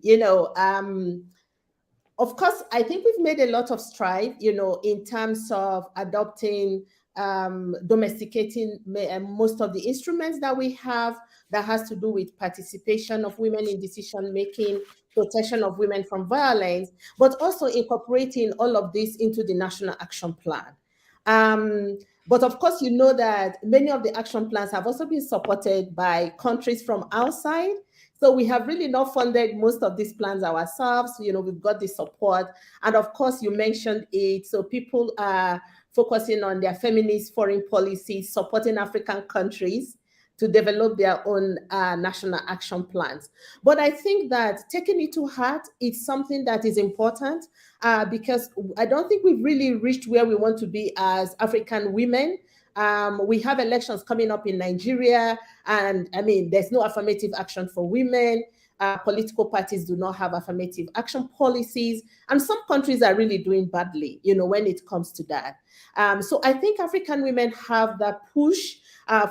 Of course, I think we've made a lot of strides, in terms of adopting, domesticating most of the instruments that we have that has to do with participation of women in decision-making, protection of women from violence, but also incorporating all of this into the National Action Plan. But of course, you know that many of the action plans have also been supported by countries from outside. So we have really not funded most of these plans ourselves. We've got the support. And of course, you mentioned it. So people are focusing on their feminist foreign policies, supporting African countries to develop their own national action plans. But I think that taking it to heart is something that is important because I don't think we've really reached where we want to be as African women. We have elections coming up in Nigeria, and there's no affirmative action for women. Political parties do not have affirmative action policies, and some countries are really doing badly, when it comes to that. So I think African women have that push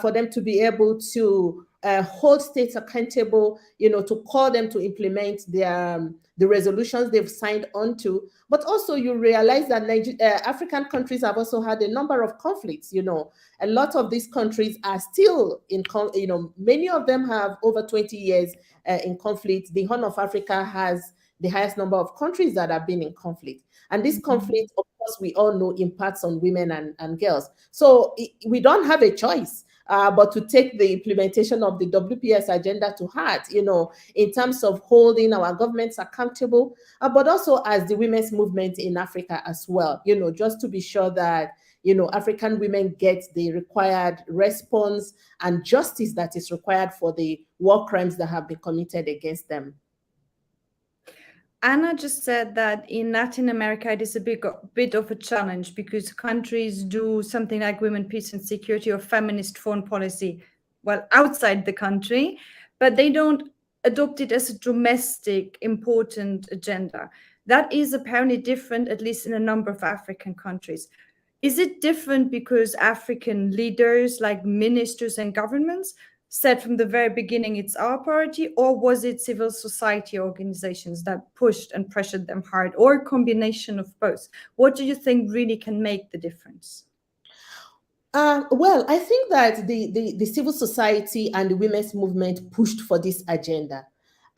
for them to be able to hold states accountable, to call them to implement the resolutions they've signed onto. But also you realize that African countries have also had a number of conflicts. A lot of these countries are still in, many of them have over 20 years in conflict. The Horn of Africa has the highest number of countries that have been in conflict. And this conflict, of course, we all know impacts on women and girls. So we don't have a choice but to take the implementation of the WPS agenda to heart, in terms of holding our governments accountable, but also as the women's movement in Africa as well, just to be sure that, African women get the required response and justice that is required for the war crimes that have been committed against them. Anna just said that in Latin America, it is a bit of a challenge because countries do something like women, peace and security or feminist foreign policy, well, outside the country, but they don't adopt it as a domestic important agenda. That is apparently different, at least in a number of African countries. Is it different because African leaders like ministers and governments said from the very beginning it's our priority, or was it civil society organizations that pushed and pressured them hard, or a combination of both? What do you think really can make the difference? Well, I think that the civil society and the women's movement pushed for this agenda.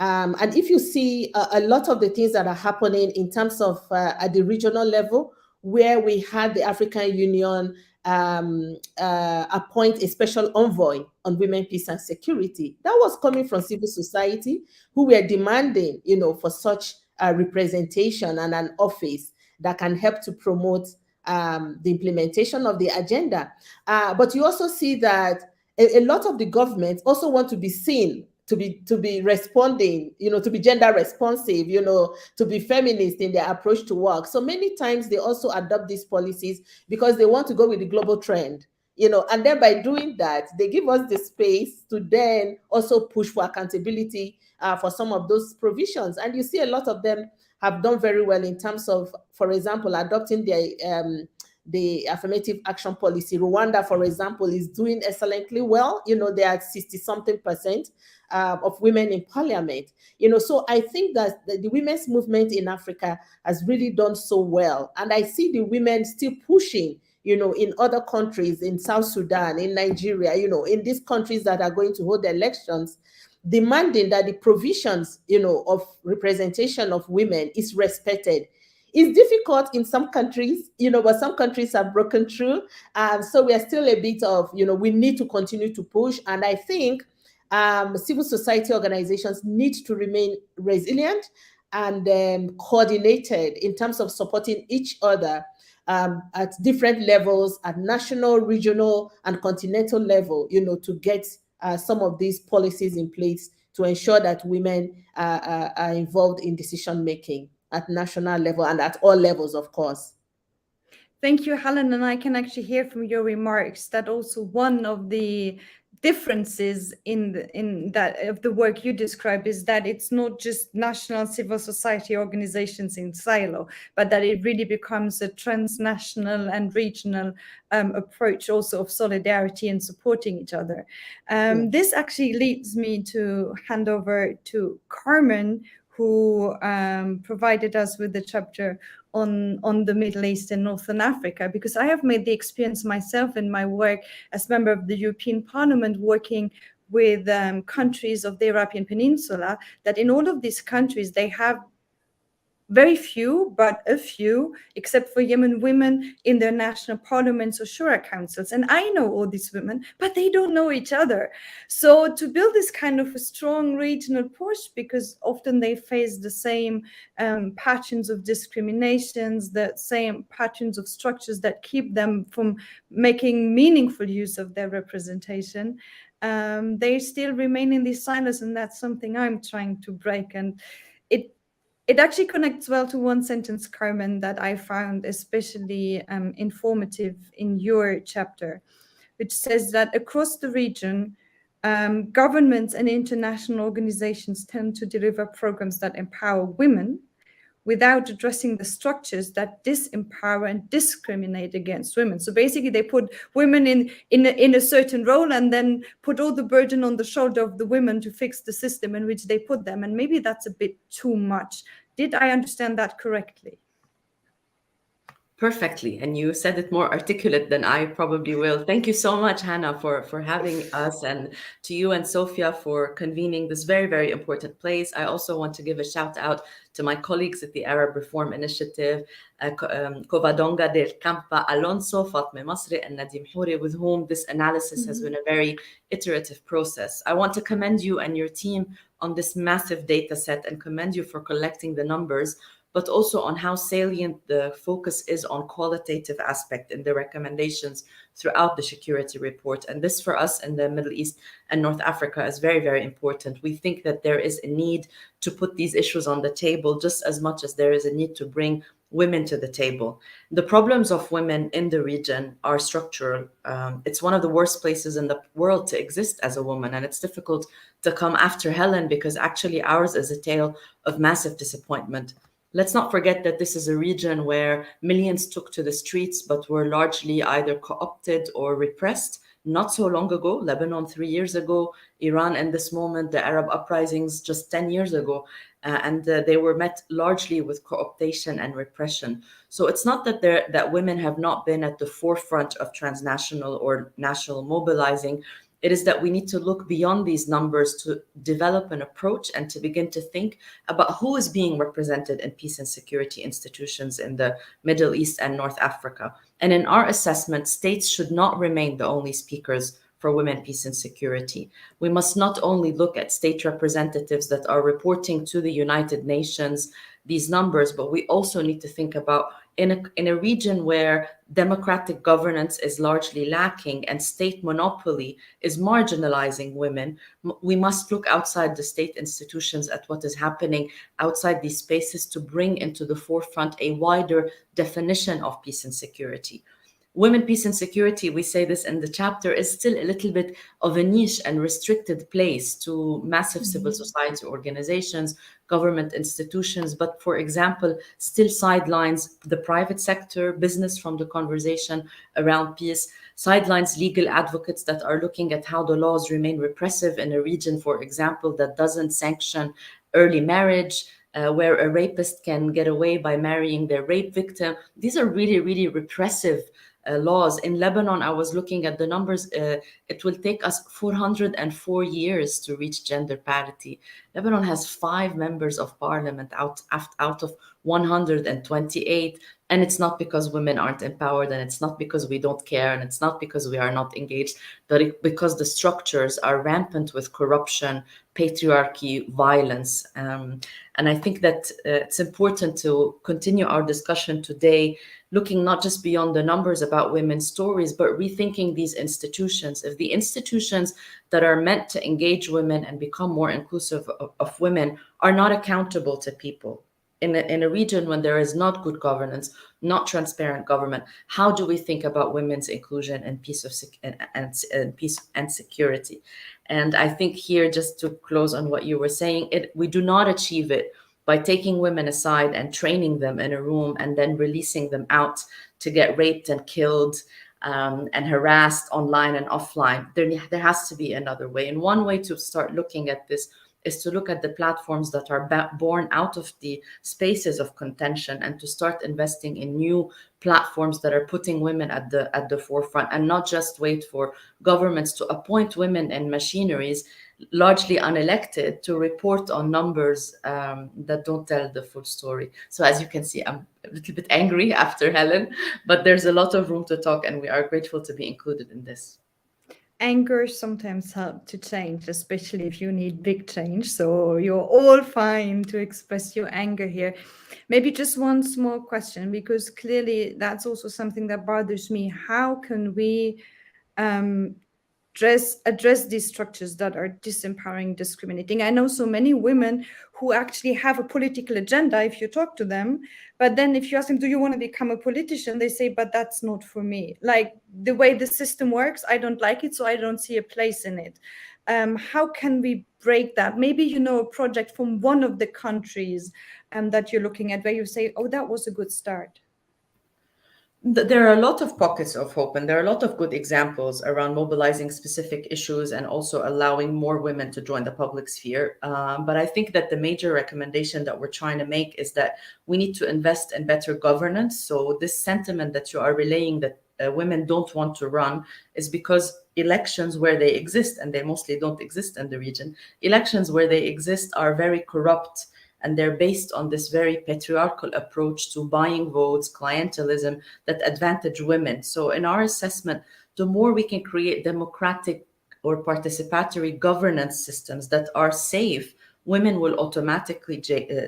And if you see a lot of the things that are happening in terms of at the regional level, where we had the African Union appoint a special envoy on women, peace and security, that was coming from civil society who were demanding, for such a representation and an office that can help to promote the implementation of the agenda. But you also see that a lot of the governments also want to be seen to be responding, to be gender responsive, to be feminist in their approach to work. So many times they also adopt these policies because they want to go with the global trend, and then by doing that, they give us the space to then also push for accountability for some of those provisions. And you see a lot of them have done very well in terms of, for example, adopting the affirmative action policy. Rwanda, for example, is doing excellently well. They are 60-something% of women in parliament. So I think that the women's movement in Africa has really done so well. And I see the women still pushing, in other countries, in South Sudan, in Nigeria, in these countries that are going to hold elections, demanding that the provisions, of representation of women is respected. It's difficult in some countries, but some countries have broken through. So we are still a bit of, we need to continue to push. And I think civil society organizations need to remain resilient and coordinated in terms of supporting each other at different levels, at national, regional, and continental level, to get some of these policies in place to ensure that women are involved in decision making at national level and at all levels, of course. Thank you, Helen. And I can actually hear from your remarks that also one of the differences in that of the work you describe is that it's not just national civil society organizations in silo, but that it really becomes a transnational and regional approach also of solidarity and supporting each other. This actually leads me to hand over to Carmen, who provided us with the chapter on the Middle East and Northern Africa, because I have made the experience myself in my work as member of the European Parliament, working with countries of the Arabian Peninsula, that in all of these countries, they have very few, but a few, except for Yemen, women in their national parliaments or shura councils. And I know all these women, but they don't know each other. So to build this kind of a strong regional push, because often they face the same patterns of discriminations, the same patterns of structures that keep them from making meaningful use of their representation, they still remain in these silos. And that's something I'm trying to break. And it actually connects well to one sentence, Carmen, that I found especially informative in your chapter, which says that across the region, governments and international organizations tend to deliver programs that empower women without addressing the structures that disempower and discriminate against women. So basically they put women in a certain role and then put all the burden on the shoulder of the women to fix the system in which they put them. And maybe that's a bit too much. Did I understand that correctly? Perfectly, and you said it more articulate than I probably will. Thank you so much, Hannah, for having us, and to you and Sophia for convening this very, very important place. I also want to give a shout out to my colleagues at the Arab Reform Initiative, Covadonga del Campa Alonso, Fatme Masri, and Nadim Houri, with whom this analysis has been a very iterative process. I want to commend you and your team on this massive data set and commend you for collecting the numbers, but also on how salient the focus is on qualitative aspect in the recommendations throughout the SHEcurity report. And this for us in the Middle East and North Africa is very, very important. We think that there is a need to put these issues on the table just as much as there is a need to bring women to the table. The problems of women in the region are structural. It's one of the worst places in the world to exist as a woman, and it's difficult to come after Helen because actually ours is a tale of massive disappointment. Let's not forget that this is a region where millions took to the streets but were largely either co-opted or repressed not so long ago, Lebanon 3 years ago, Iran in this moment, the Arab uprisings just 10 years ago. And they were met largely with co-optation and repression. So it's not that that women have not been at the forefront of transnational or national mobilizing. It is that we need to look beyond these numbers to develop an approach and to begin to think about who is being represented in peace and security institutions in the Middle East and North Africa. And in our assessment, states should not remain the only speakers for women, peace, and security. We must not only look at state representatives that are reporting to the United Nations these numbers, but we also need to think about in a region where democratic governance is largely lacking and state monopoly is marginalizing women, we must look outside the state institutions at what is happening outside these spaces to bring into the forefront a wider definition of peace and security. Women, peace, and security, we say this in the chapter, is still a little bit of a niche and restricted place to massive civil society organizations, government institutions, but for example, still sidelines the private sector, business from the conversation around peace, sidelines legal advocates that are looking at how the laws remain repressive in a region, for example, that doesn't sanction early marriage, where a rapist can get away by marrying their rape victim. These are really, really repressive laws. In Lebanon, I was looking at the numbers. It will take us 404 years to reach gender parity. Lebanon has 5 members of parliament out of 128. And it's not because women aren't empowered, and it's not because we don't care, and it's not because we are not engaged, but because the structures are rampant with corruption, patriarchy, violence. And I think that it's important to continue our discussion today, looking not just beyond the numbers about women's stories, but rethinking these institutions. If the institutions that are meant to engage women and become more inclusive of women are not accountable to people, in a region when there is not good governance, not transparent government, how do we think about women's inclusion and peace and security? And I think here, just to close on what you were saying, we do not achieve it by taking women aside and training them in a room and then releasing them out to get raped and killed and harassed online and offline. There has to be another way. And one way to start looking at this is to look at the platforms that are born out of the spaces of contention and to start investing in new platforms that are putting women at the forefront, and not just wait for governments to appoint women in machineries, largely unelected, to report on numbers that don't tell the full story. So as you can see, I'm a little bit angry after Helen, but there's a lot of room to talk, and we are grateful to be included in this. Anger sometimes helps to change, especially if you need big change. So you're all fine to express your anger here. Maybe just one small question, because clearly that's also something that bothers me. How can we address these structures that are disempowering, discriminating? I know so many women who actually have a political agenda if you talk to them, but then if you ask them, do you want to become a politician? They say, but that's not for me. Like, the way the system works, I don't like it, so I don't see a place in it. How can we break that? Maybe you know a project from one of the countries that you're looking at where you say, oh, that was a good start. There are a lot of pockets of hope, and there are a lot of good examples around mobilizing specific issues and also allowing more women to join the public sphere. But I think that the major recommendation that we're trying to make is that we need to invest in better governance. So this sentiment that you are relaying, that women don't want to run, is because elections where they exist, and they mostly don't exist in the region, elections where they exist are very corrupt. And they're based on this very patriarchal approach to buying votes, clientelism that advantage women. So in our assessment, the more we can create democratic or participatory governance systems that are safe, women will automatically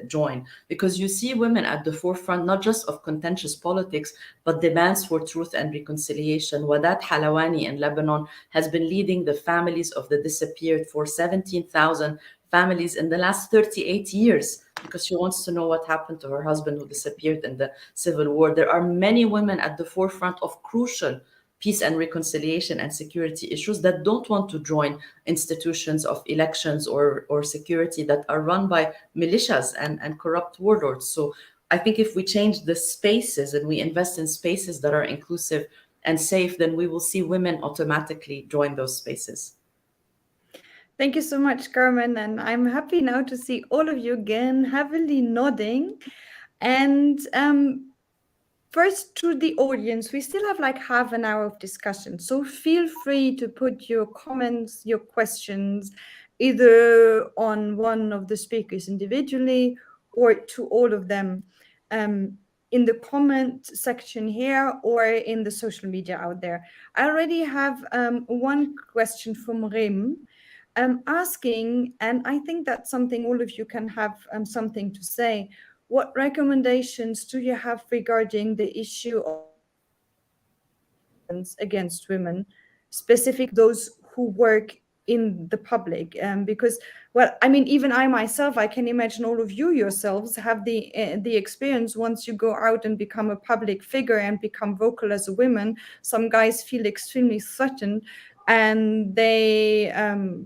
join, because you see women at the forefront, not just of contentious politics, but demands for truth and reconciliation. Wadat Halawani in Lebanon has been leading the families of the disappeared for 17,000 families in the last 38 years, because she wants to know what happened to her husband who disappeared in the civil war. There are many women at the forefront of crucial peace and reconciliation and security issues that don't want to join institutions of elections or security that are run by militias and corrupt warlords. So I think if we change the spaces and we invest in spaces that are inclusive and safe, then we will see women automatically join those spaces. Thank you so much, Carmen. And I'm happy now to see all of you again heavily nodding. And first, to the audience, we still have like half an hour of discussion. So feel free to put your comments, your questions, either on one of the speakers individually or to all of them in the comment section here or in the social media out there. I already have one question from Rim asking, and I think that's something all of you can have something to say. What recommendations do you have regarding the issue of violence against women, specific those who work in the public? Because, well, I mean, even I myself, I can imagine all of you yourselves have the experience once you go out and become a public figure and become vocal as a woman. Some guys feel extremely threatened and they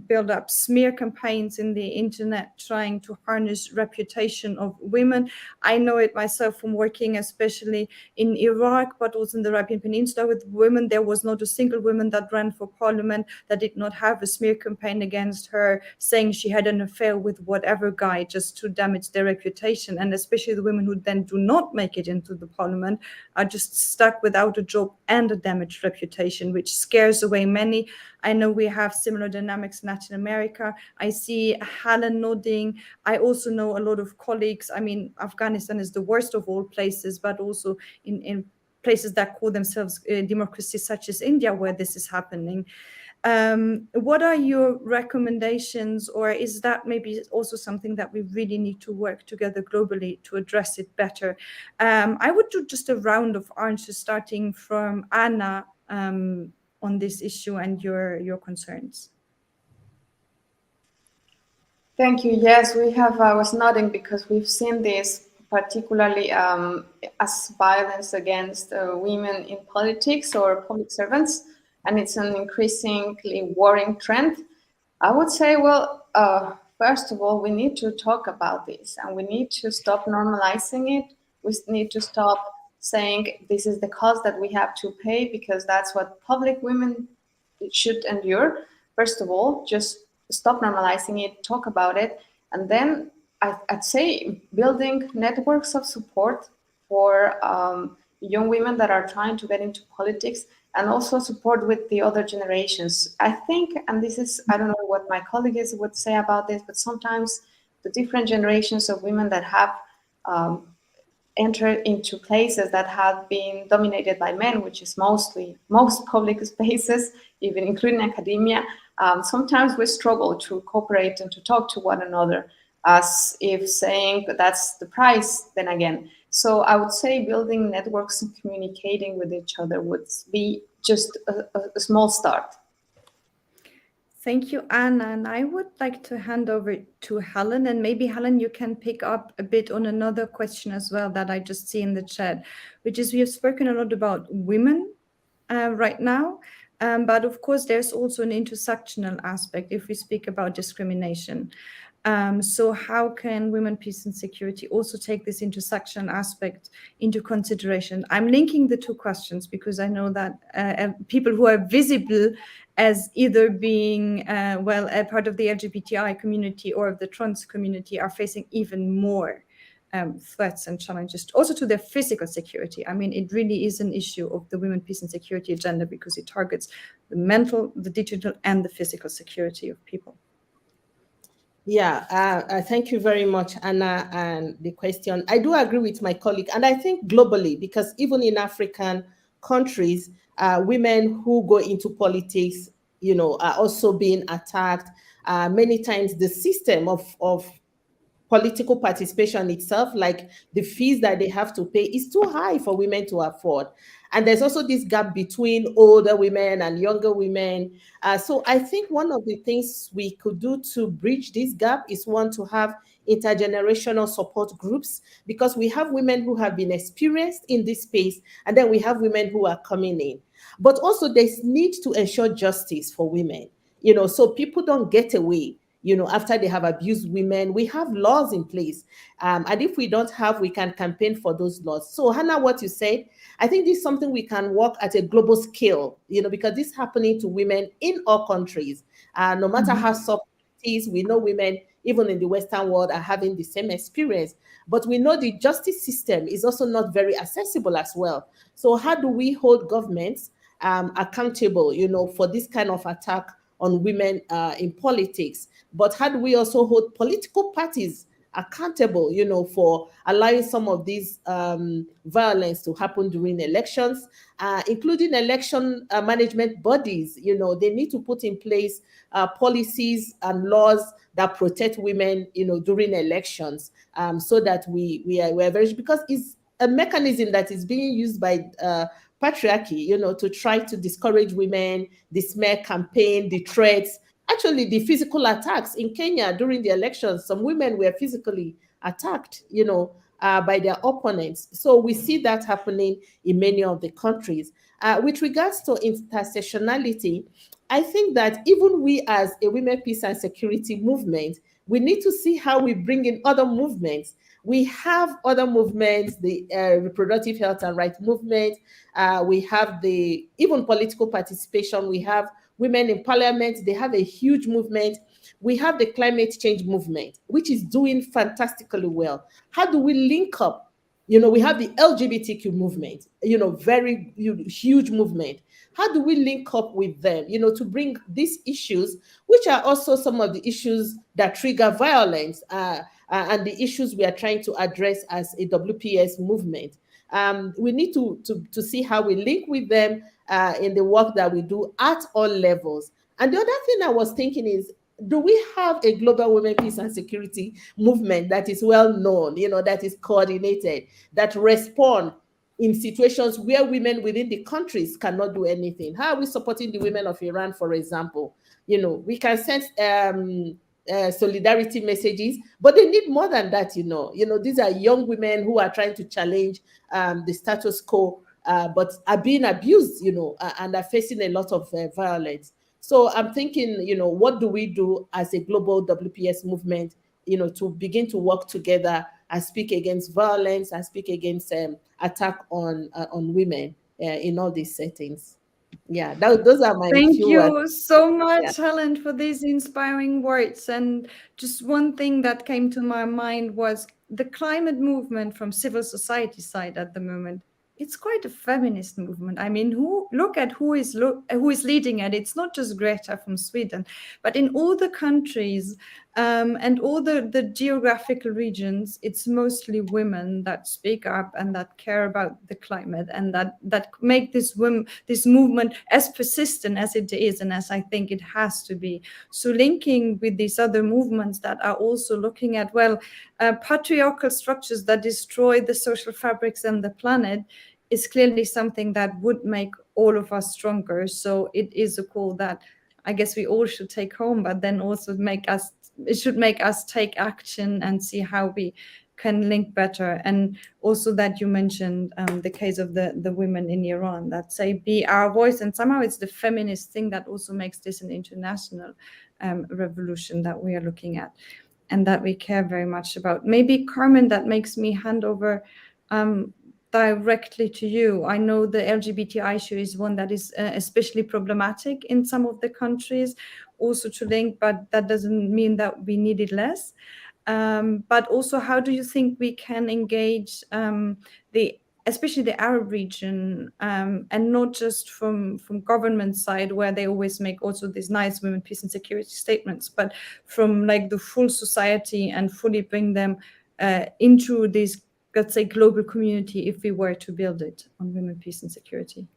build up smear campaigns in the internet trying to harness reputation of women. I know it myself from working especially in Iraq, but also in the Arabian Peninsula with women. There was not a single woman that ran for parliament that did not have a smear campaign against her, saying she had an affair with whatever guy just to damage their reputation. And especially the women who then do not make it into the parliament are just stuck without a job and a damaged reputation, which scares away many. I know we have similar dynamics in Latin America. I see Helen nodding. I also know a lot of colleagues. I mean, Afghanistan is the worst of all places, but also in places that call themselves democracies such as India, where this is happening. What are your recommendations, or is that maybe also something that we really need to work together globally to address it better? I would do just a round of answers, starting from Anna on this issue and your concerns. Thank you. Yes, we have. I was nodding because we've seen this particularly as violence against women in politics or public servants, and it's an increasingly worrying trend. I would say, well, first of all, we need to talk about this, and we need to stop normalizing it. We need to stop saying this is the cost that we have to pay, because that's what public women should endure. First of all, just stop normalizing it, talk about it, and then I'd say building networks of support for young women that are trying to get into politics, and also support with the other generations. I think, and this is, I don't know what my colleagues would say about this, but sometimes the different generations of women that have entered into places that have been dominated by men, which is most public spaces, even including academia, sometimes we struggle to cooperate and to talk to one another, as if saying that's the price, then again. So I would say building networks and communicating with each other would be just a small start. Thank you, Anna. And I would like to hand over to Helen. And maybe, Helen, you can pick up a bit on another question as well that I just see in the chat, which is we have spoken a lot about women right now. But of course, there's also an intersectional aspect if we speak about discrimination. So how can women, peace and security also take this intersectional aspect into consideration? I'm linking the two questions because I know that people who are visible as either being, well, a part of the LGBTI community or of the trans community are facing even more threats and challenges also to their physical security. I mean, it really is an issue of the women, peace and security agenda because it targets the mental, the digital, and the physical security of people. Yeah, thank you very much, Anna, and the question. I do agree with my colleague, and I think globally, because even in African countries, women who go into politics, are also being attacked. Many times the system of political participation itself, like the fees that they have to pay, is too high for women to afford. And there's also this gap between older women and younger women. So I think one of the things we could do to bridge this gap is, one, to have intergenerational support groups, because we have women who have been experienced in this space, and then we have women who are coming in. But also there's need to ensure justice for women, so people don't get away after they have abused women. We have laws in place. And if we don't have, we can campaign for those laws. So Hannah, what you said, I think this is something we can work at a global scale, because this is happening to women in all countries. No matter how soft it is, we know women, even in the Western world, are having the same experience. But we know the justice system is also not very accessible as well. So how do we hold governments accountable, for this kind of attack on women in politics? But how do we also hold political parties accountable, for allowing some of these violence to happen during elections, including election management bodies? They need to put in place policies and laws that protect women, during elections, so that we're very, because it's a mechanism that is being used by patriarchy, to try to discourage women, the smear campaign, the threats, actually the physical attacks. In Kenya during the elections, some women were physically attacked, by their opponents. So we see that happening in many of the countries. With regards to intersectionality, I think that even we as a women, peace and security movement, we need to see how we bring in other movements. We have other movements, the reproductive health and rights movement. We have the even political participation. We have women in parliament. They have a huge movement. We have the climate change movement, which is doing fantastically well. How do we link up? We have the LGBTQ movement, very huge movement. How do we link up with them, to bring these issues, which are also some of the issues that trigger violence, and the issues we are trying to address as a WPS movement? We need to see how we link with them in the work that we do at all levels. And the other thing I was thinking is, do we have a global women, peace and security movement that is well known, that is coordinated, that respond in situations where women within the countries cannot do anything? How are we supporting the women of Iran, for example? We can send solidarity messages, but they need more than that. These are young women who are trying to challenge the status quo, but are being abused, and are facing a lot of violence. So I'm thinking, what do we do as a global WPS movement, to begin to work together and speak against violence and speak against attack on women in all these settings? Yeah, those are my Thank few you words. so much, Helen, for these inspiring words. And just one thing that came to my mind was the climate movement from civil society side at the moment. It's quite a feminist movement. I mean, look at who is leading it. It's not just Greta from Sweden, but in all the countries and all the geographical regions, it's mostly women that speak up and that care about the climate, and that make this movement as persistent as it is, and as I think it has to be. So linking with these other movements that are also looking at, patriarchal structures that destroy the social fabrics and the planet, is clearly something that would make all of us stronger. So it is a call that I guess we all should take home, but then also it should make us take action and see how we can link better. And also that you mentioned the case of the women in Iran that say, be our voice. And somehow it's the feminist thing that also makes this an international revolution that we are looking at and that we care very much about. Maybe, Carmen, that makes me hand over directly to you. I know the LGBTI issue is one that is especially problematic in some of the countries, also to link, but that doesn't mean that we need it less. But also, how do you think we can engage especially the Arab region, and not just from government side, where they always make also these nice women, peace and security statements, but from like the full society, and fully bring them into this, let's say, global community, if we were to build it on women, peace and security?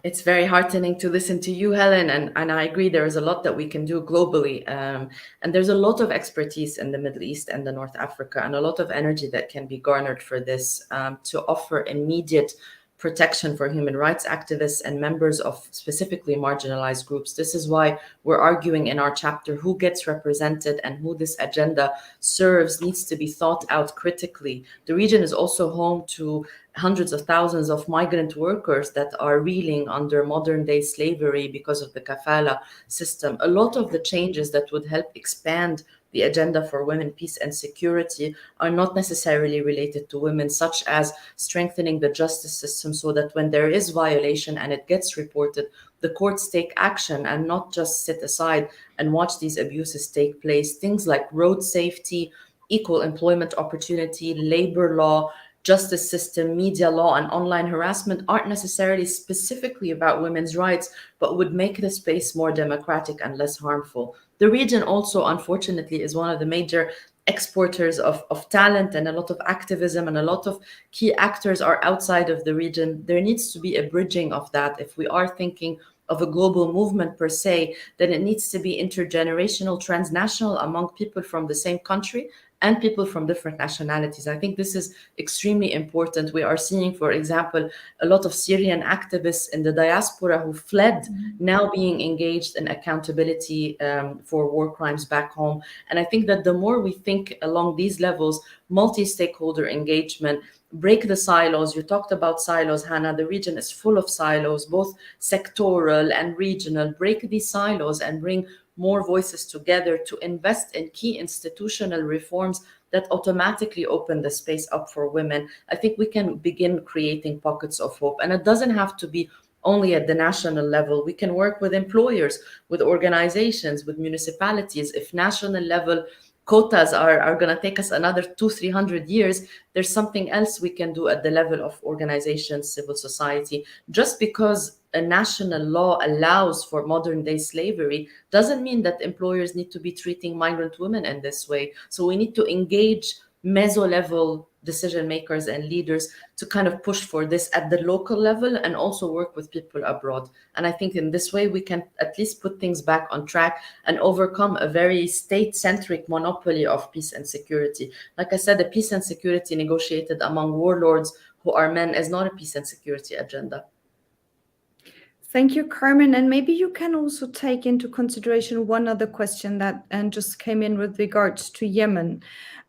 It's very heartening to listen to you, Helen, and I agree there is a lot that we can do globally. And there's a lot of expertise in the Middle East and the North Africa, and a lot of energy that can be garnered for this, to offer immediate protection for human rights activists and members of specifically marginalized groups. This is why we're arguing in our chapter who gets represented and who this agenda serves needs to be thought out critically. The region is also home to hundreds of thousands of migrant workers that are reeling under modern day slavery because of the kafala system. A lot of the changes that would help expand the agenda for women, peace, and security are not necessarily related to women, such as strengthening the justice system so that when there is violation and it gets reported, the courts take action and not just sit aside and watch these abuses take place. Things like road safety, equal employment opportunity, labor law, justice system, media law, and online harassment aren't necessarily specifically about women's rights, but would make the space more democratic and less harmful. The region also, unfortunately, is one of the major exporters of talent, and a lot of activism and a lot of key actors are outside of the region. There needs to be a bridging of that. If we are thinking of a global movement per se, then it needs to be intergenerational, transnational among people from the same country and people from different nationalities. I think this is extremely important. We are seeing, for example, a lot of Syrian activists in the diaspora who fled now being engaged in accountability for war crimes back home. And I think that the more we think along these levels, multi-stakeholder engagement, break the silos. You talked about silos, Hannah. The region is full of silos, both sectoral and regional. Break these silos and bring more voices together to invest in key institutional reforms that automatically open the space up for women. I think we can begin creating pockets of hope. And it doesn't have to be only at the national level. We can work with employers, with organizations, with municipalities. If national level quotas are going to take us another 200-300 years, there's something else we can do at the level of organizations, civil society. Just because a national law allows for modern day slavery doesn't mean that employers need to be treating migrant women in this way. So we need to engage meso level decision makers and leaders to kind of push for this at the local level and also work with people abroad. And I think in this way we can at least put things back on track and overcome a very state-centric monopoly of peace and security. Like I said, the peace and security negotiated among warlords who are men is not a peace and security agenda. Thank you, Carmen. And maybe you can also take into consideration one other question that just came in with regards to Yemen.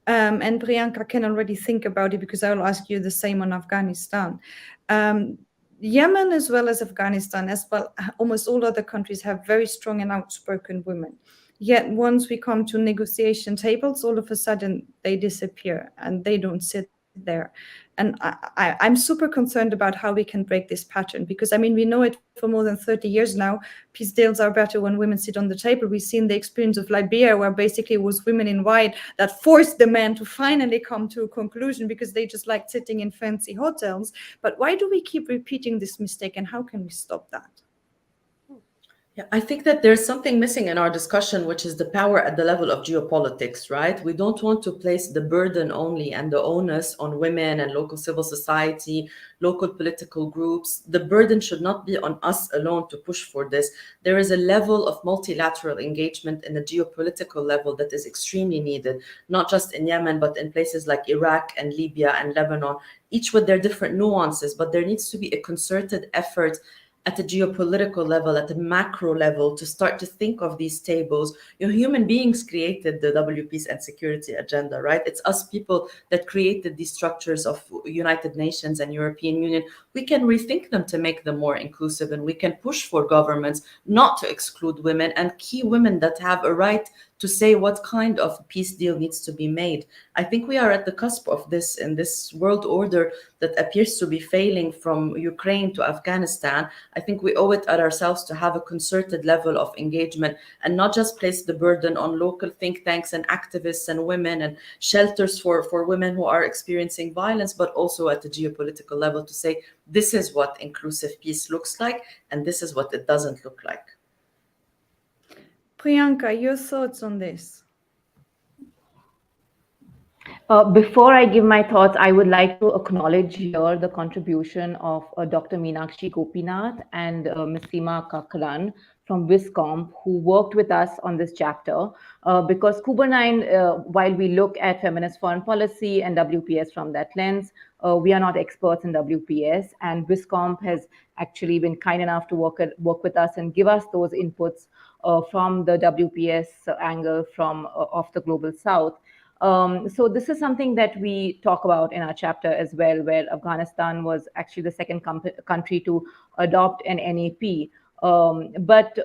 And Priyanka can already think about it because I will ask you the same on Afghanistan. Yemen, as well as Afghanistan, as well, almost all other countries have very strong and outspoken women. Yet once we come to negotiation tables, all of a sudden they disappear and they don't sit there. And I'm super concerned about how we can break this pattern, because I mean, we know it for more than 30 years now. Peace deals are better when women sit on the table. We've seen the experience of Liberia, where basically it was women in white that forced the men to finally come to a conclusion because they just liked sitting in fancy hotels. But why do we keep repeating this mistake, and how can we stop that? Yeah, I think that there's something missing in our discussion, which is the power at the level of geopolitics, right? We don't want to place the burden only and the onus on women and local civil society, local political groups. The burden should not be on us alone to push for this. There is a level of multilateral engagement in the geopolitical level that is extremely needed, not just in Yemen, but in places like Iraq and Libya and Lebanon, each with their different nuances. But there needs to be a concerted effort at a geopolitical level, at a macro level, to start to think of these tables. You know, human beings created the W Peace and Security agenda, right? It's us people that created these structures of United Nations and European Union. We can rethink them to make them more inclusive, and we can push for governments not to exclude women and key women that have a right to say what kind of peace deal needs to be made. I think we are at the cusp of this in this world order that appears to be failing from Ukraine to Afghanistan. I think we owe it at ourselves to have a concerted level of engagement and not just place the burden on local think tanks and activists and women and shelters for women who are experiencing violence, but also at the geopolitical level to say, this is what inclusive peace looks like, and this is what it doesn't look like. Priyanka, your thoughts on this? Before I give my thoughts, I would like to acknowledge here the contribution of Dr. Meenakshi Gopinath and Ms. Seema Kakran from WISCOM, who worked with us on this chapter. Because Kuber9, while we look at feminist foreign policy and WPS from that lens, we are not experts in WPS, and WISCOM has actually been kind enough to work with us and give us those inputs from the WPS angle from of the Global South. So this is something that we talk about in our chapter as well, where Afghanistan was actually the second country to adopt an NAP. But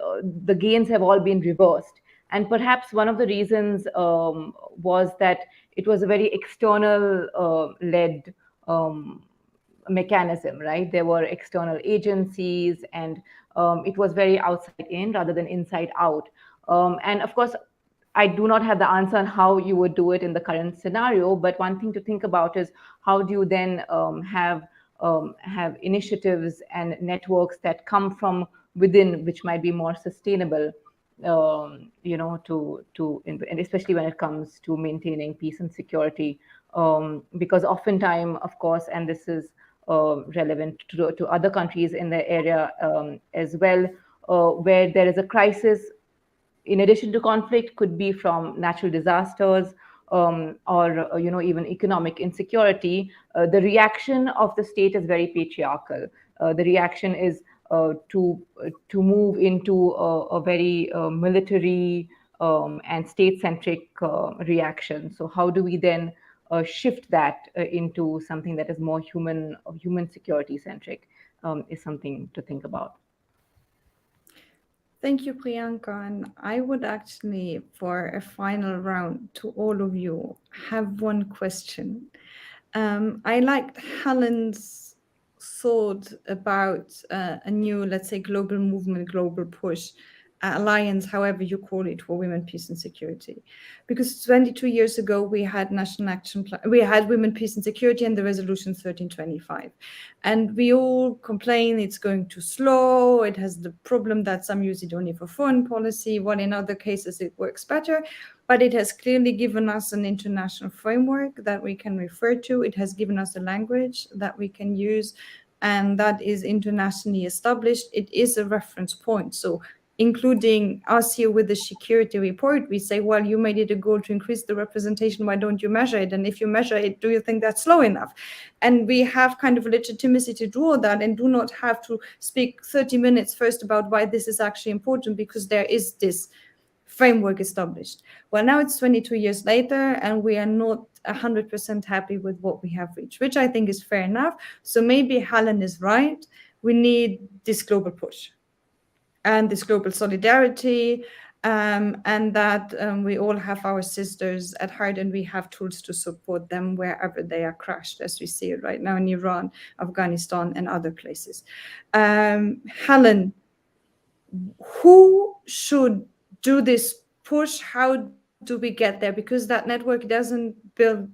the gains have all been reversed. And perhaps one of the reasons was that it was a very external led mechanism, right? There were external agencies, and it was very outside in rather than inside out. And of course, I do not have the answer on how you would do it in the current scenario, but one thing to think about is how do you then have initiatives and networks that come from within, which might be more sustainable, and especially when it comes to maintaining peace and security, because oftentimes, of course, and this is relevant to other countries in the area as well, where there is a crisis, in addition to conflict, could be from natural disasters, or even economic insecurity. The reaction of the state is very patriarchal. The reaction is to move into a very military and state-centric reaction. So how do we then shift that into something that is more human security centric, is something to think about. Thank you, Priyanka. And I would actually, for a final round to all of you, have one question. I liked Helen's thought about a new, let's say, global movement, global push, alliance, however you call it, for women, peace and security. Because 22 years ago, we had National Action Plan, we had Women, Peace and Security and the Resolution 1325. And we all complain it's going too slow, it has the problem that some use it only for foreign policy, while in other cases it works better. But it has clearly given us an international framework that we can refer to. It has given us a language that we can use, and that is internationally established. It is a reference point. So including us here with the SHEcurity report, we say, well, you made it a goal to increase the representation, why don't you measure it? And if you measure it, do you think that's slow enough? And we have kind of legitimacy to do all that, and do not have to speak 30 minutes first about why this is actually important, because there is this framework established. Well, now it's 22 years later, and we are not 100% happy with what we have reached, which I think is fair enough. So maybe Helen is right. We need this global push and this global solidarity, and that we all have our sisters at heart, and we have tools to support them wherever they are crushed, as we see it right now in Iran, Afghanistan, and other places. Helen, who should do this push? How do we get there? Because that network doesn't build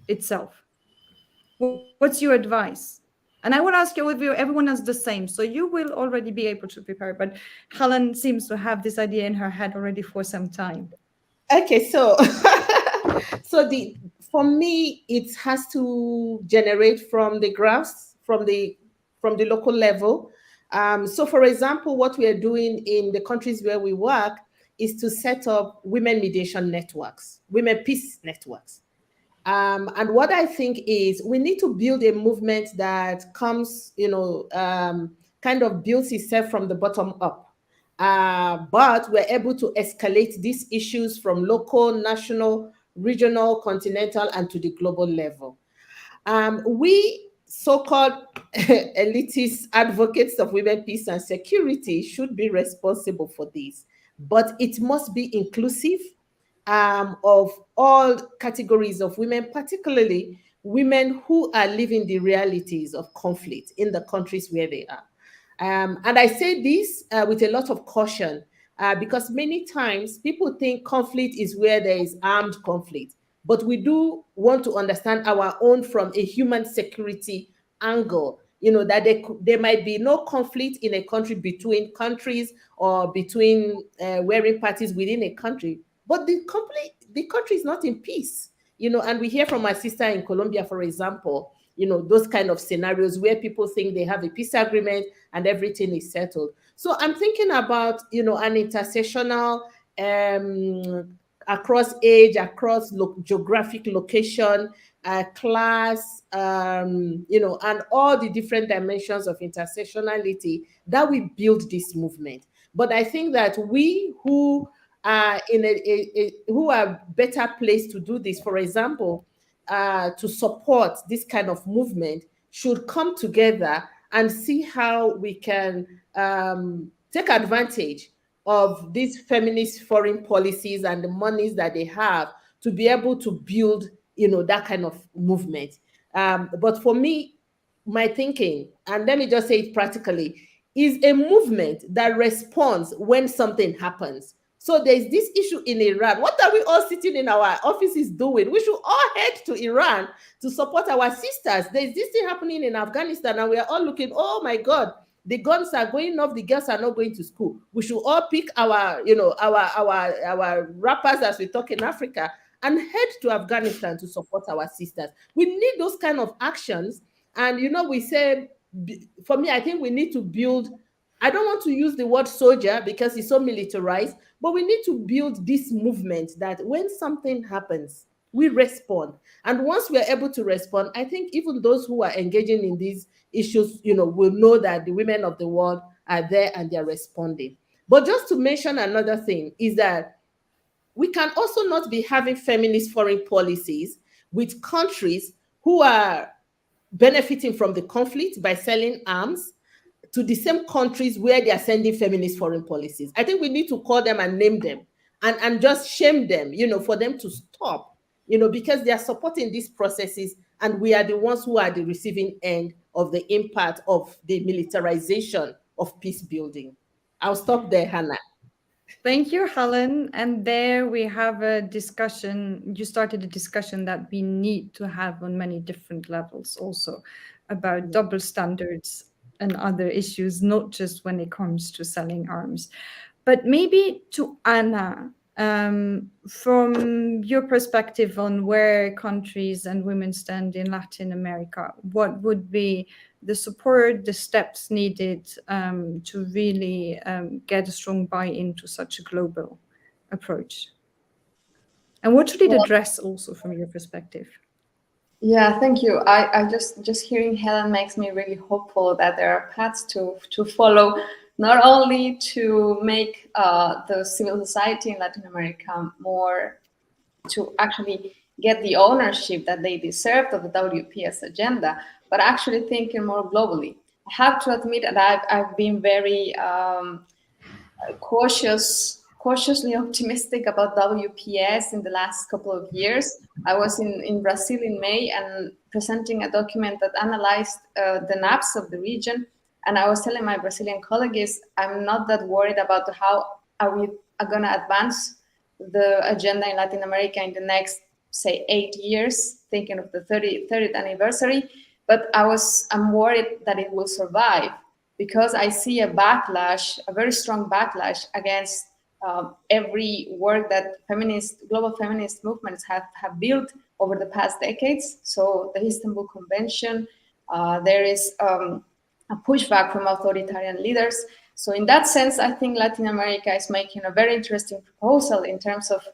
itself. What's your advice? And I will ask you if everyone is the same, so you will already be able to prepare. But Helen seems to have this idea in her head already for some time. Okay, so for me, it has to generate from the graphs, from the local level. So, for example, what we are doing in the countries where we work is to set up women mediation networks, women peace networks. And what I think is we need to build a movement that comes, kind of builds itself from the bottom up. But we're able to escalate these issues from local, national, regional, continental, and to the global level. We so-called elitist advocates of women, peace, and security should be responsible for this, but it must be inclusive of all categories of women, particularly women who are living the realities of conflict in the countries where they are. And I say this with a lot of caution, because many times people think conflict is where there is armed conflict, but we do want to understand our own from a human security angle. That there might be no conflict in a country between countries or between warring parties within a country, but the country is not in peace. And we hear from my sister in Colombia, for example, those kind of scenarios where people think they have a peace agreement and everything is settled. So I'm thinking about, an intersectional, across age, across geographic location, class, and all the different dimensions of intersectionality that we build this movement. But I think that we who are who are better placed to do this, for example, to support this kind of movement, should come together and see how we can take advantage of these feminist foreign policies and the monies that they have to be able to build, that kind of movement. But for me, my thinking, and let me just say it practically, is a movement that responds when something happens. So there's this issue in Iran. What are we all sitting in our offices doing? We should all head to Iran to support our sisters. There's this thing happening in Afghanistan, and we are all looking, oh my God, the guns are going off, the girls are not going to school. We should all pick our, our rappers, as we talk in Africa, and head to Afghanistan to support our sisters. We need those kind of actions. And, we say, for me, I think we need to build, I don't want to use the word soldier because it's so militarized, but we need to build this movement that when something happens, we respond. And once we are able to respond, I think even those who are engaging in these issues, will know that the women of the world are there and they're responding. But just to mention another thing is that we can also not be having feminist foreign policies with countries who are benefiting from the conflict by selling arms to the same countries where they are sending feminist foreign policies. I think we need to call them and name them and just shame them, for them to stop, because they are supporting these processes and we are the ones who are the receiving end of the impact of the militarization of peace building. I'll stop there, Hannah. Thank you, Helen. And there we have a discussion. You started a discussion that we need to have on many different levels also about double standards and other issues, not just when it comes to selling arms. But maybe to Anna, from your perspective on where countries and women stand in Latin America, what would be the support, the steps needed to really get a strong buy-in to such a global approach? And what should it address also from your perspective? Yeah, thank you. I just hearing Helen makes me really hopeful that there are paths to follow, not only to make the civil society in Latin America more, to actually get the ownership that they deserve of the WPS agenda, but actually thinking more globally. I have to admit that I've been very cautiously optimistic about WPS in the last couple of years. I was in Brazil in May and presenting a document that analyzed the NAPs of the region. And I was telling my Brazilian colleagues, I'm not that worried about how are we going to advance the agenda in Latin America in the next, say, 8 years, thinking of the 30th anniversary. But I'm worried that it will survive, because I see a backlash, a very strong backlash against every work that global feminist movements have built over the past decades. So the Istanbul Convention, there is a pushback from authoritarian leaders. So in that sense, I think Latin America is making a very interesting proposal in terms of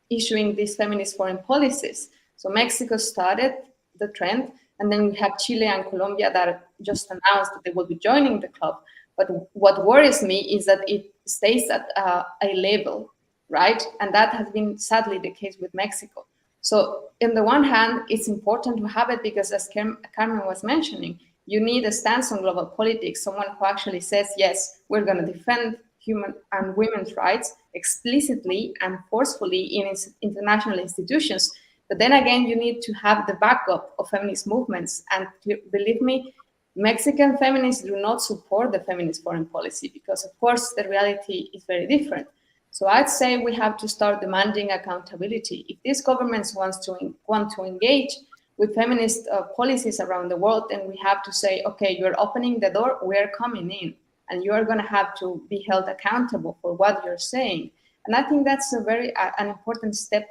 issuing these feminist foreign policies. So Mexico started the trend, and then we have Chile and Colombia that just announced that they will be joining the club. But what worries me is that it stays at a level, right? And that has been sadly the case with Mexico. So on the one hand, it's important to have it because, as Carmen was mentioning, you need a stance on global politics, someone who actually says, yes, we're going to defend human and women's rights explicitly and forcefully in international institutions. But then again, you need to have the backup of feminist movements. And believe me, Mexican feminists do not support the feminist foreign policy because, of course, the reality is very different. So I'd say we have to start demanding accountability. If these governments want to engage with feminist policies around the world, then we have to say, okay, you're opening the door, we're coming in, and you are going to have to be held accountable for what you're saying. And I think that's an important step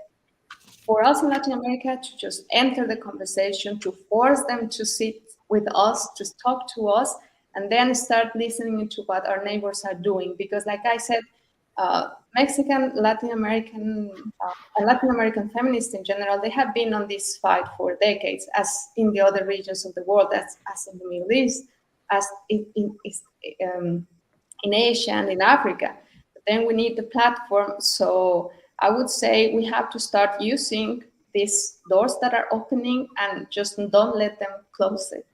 for us in Latin America, to just enter the conversation, to force them to sit with us, to talk to us, and then start listening to what our neighbors are doing. Because like I said, Mexican, Latin American, and Latin American feminists in general, they have been on this fight for decades, as in the other regions of the world, as in the Middle East, as in Asia and in Africa. then we need the platform. So I would say we have to start using these doors that are opening and just don't let them close it.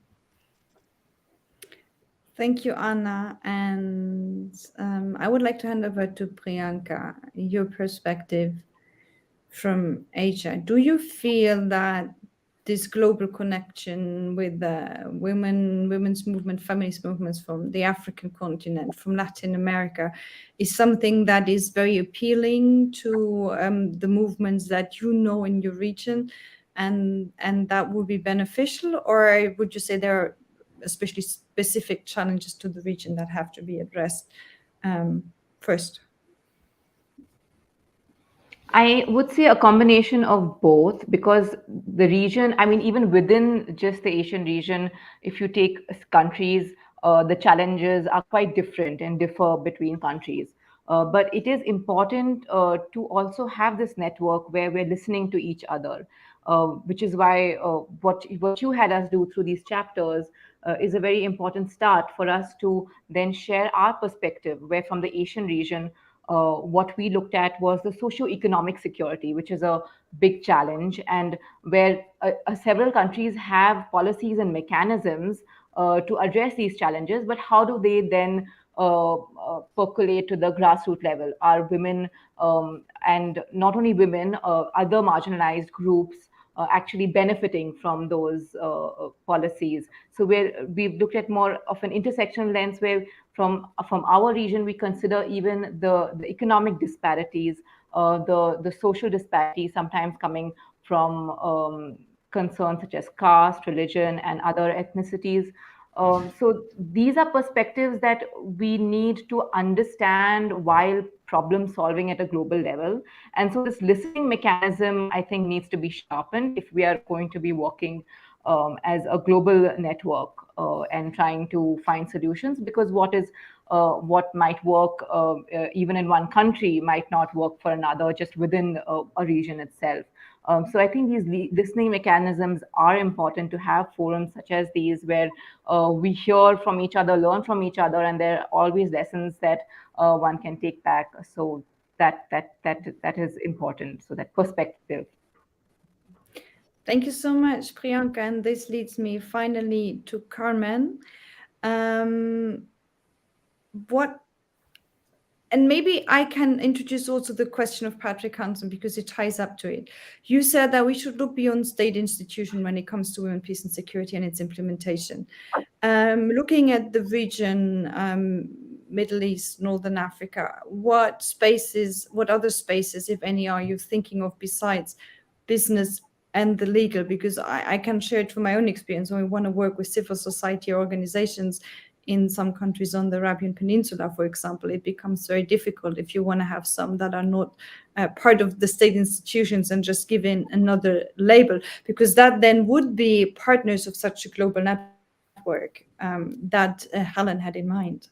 Thank you, Anna. And I would like to hand over to Priyanka, your perspective from Asia. Do you feel that this global connection with the women's movement, feminist movements from the African continent, from Latin America, is something that is very appealing to the movements that you know in your region, and that would be beneficial? Or would you say there are especially specific challenges to the region that have to be addressed first? I would say a combination of both, because the region, I mean, even within just the Asian region, if you take countries, the challenges are quite different and differ between countries. But it is important to also have this network where we're listening to each other, which is why what you had us do through these chapters is a very important start for us to then share our perspective, where from the Asian region, what we looked at was the socio-economic security, which is a big challenge, and where several countries have policies and mechanisms to address these challenges. But how do they then percolate to the grassroots level? Are women, and not only women, other marginalized groups actually benefiting from those policies? So we've looked at more of an intersectional lens, where from our region we consider even the economic disparities, the social disparities, sometimes coming from concerns such as caste, religion, and other ethnicities. So these are perspectives that we need to understand while problem solving at a global level. And so this listening mechanism, I think, needs to be sharpened if we are going to be working as a global network and trying to find solutions, because what might work even in one country might not work for another, just within a region itself. So I think these listening mechanisms are important, to have forums such as these, where we hear from each other, learn from each other, and there are always lessons that one can take back. So that is important. So that perspective. Thank you so much, Priyanka. And this leads me finally to Carmen. And maybe I can introduce also the question of Patrick Hansen, because it ties up to it. You said that we should look beyond state institution when it comes to women, peace and security and its implementation. Looking at the region, Middle East, Northern Africa, what other spaces, if any, are you thinking of besides business and the legal? Because I can share it from my own experience. When we want to work with civil society organizations in some countries on the Arabian Peninsula, for example, it becomes very difficult if you want to have some that are not part of the state institutions and just given another label, because that then would be partners of such a global network that Helen had in mind.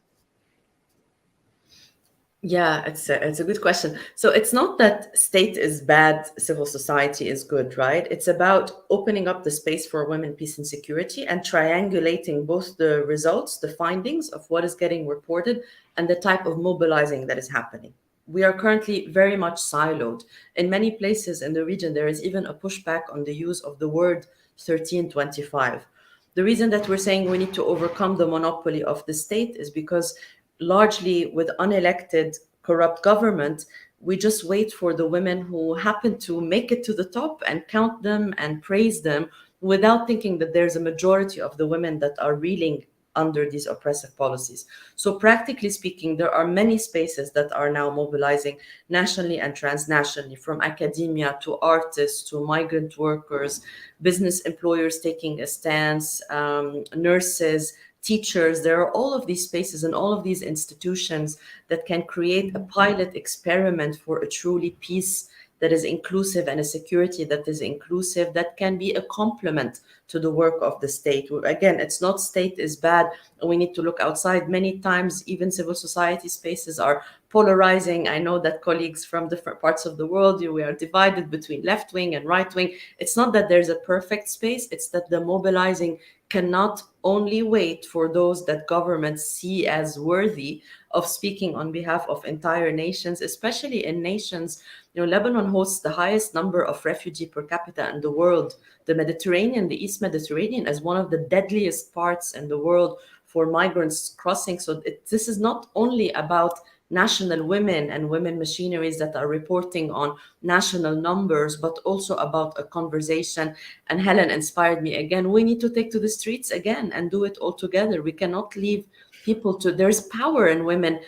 Yeah, it's a good question. So it's not that state is bad, civil society is good, right? It's about opening up the space for women, peace, and security, and triangulating both the results, the findings of what is getting reported, and the type of mobilizing that is happening. We are currently very much siloed. In many places in the region, there is even a pushback on the use of the word 1325. The reason that we're saying we need to overcome the monopoly of the state is because largely with unelected corrupt government, we just wait for the women who happen to make it to the top and count them and praise them, without thinking that there's a majority of the women that are reeling under these oppressive policies. So practically speaking, there are many spaces that are now mobilizing nationally and transnationally, from academia to artists to migrant workers, business employers taking a stance, nurses, teachers. There are all of these spaces and all of these institutions that can create a pilot experiment for a truly peace that is inclusive and a security that is inclusive, that can be a complement to the work of the state. Again, it's not state is bad, and we need to look outside. Many times, even civil society spaces are polarizing. I know that colleagues from different parts of the world, we are divided between left wing and right wing. It's not that there's a perfect space, it's that the mobilizing cannot only wait for those that governments see as worthy of speaking on behalf of entire nations, especially in nations. Lebanon hosts the highest number of refugee per capita in the world. The Mediterranean, the East Mediterranean, as one of the deadliest parts in the world for migrants crossing. So this is not only about national women and women machineries that are reporting on national numbers, but also about a conversation. And Helen inspired me again. We need to take to the streets again and do it all together. We cannot leave people to, there's power in women,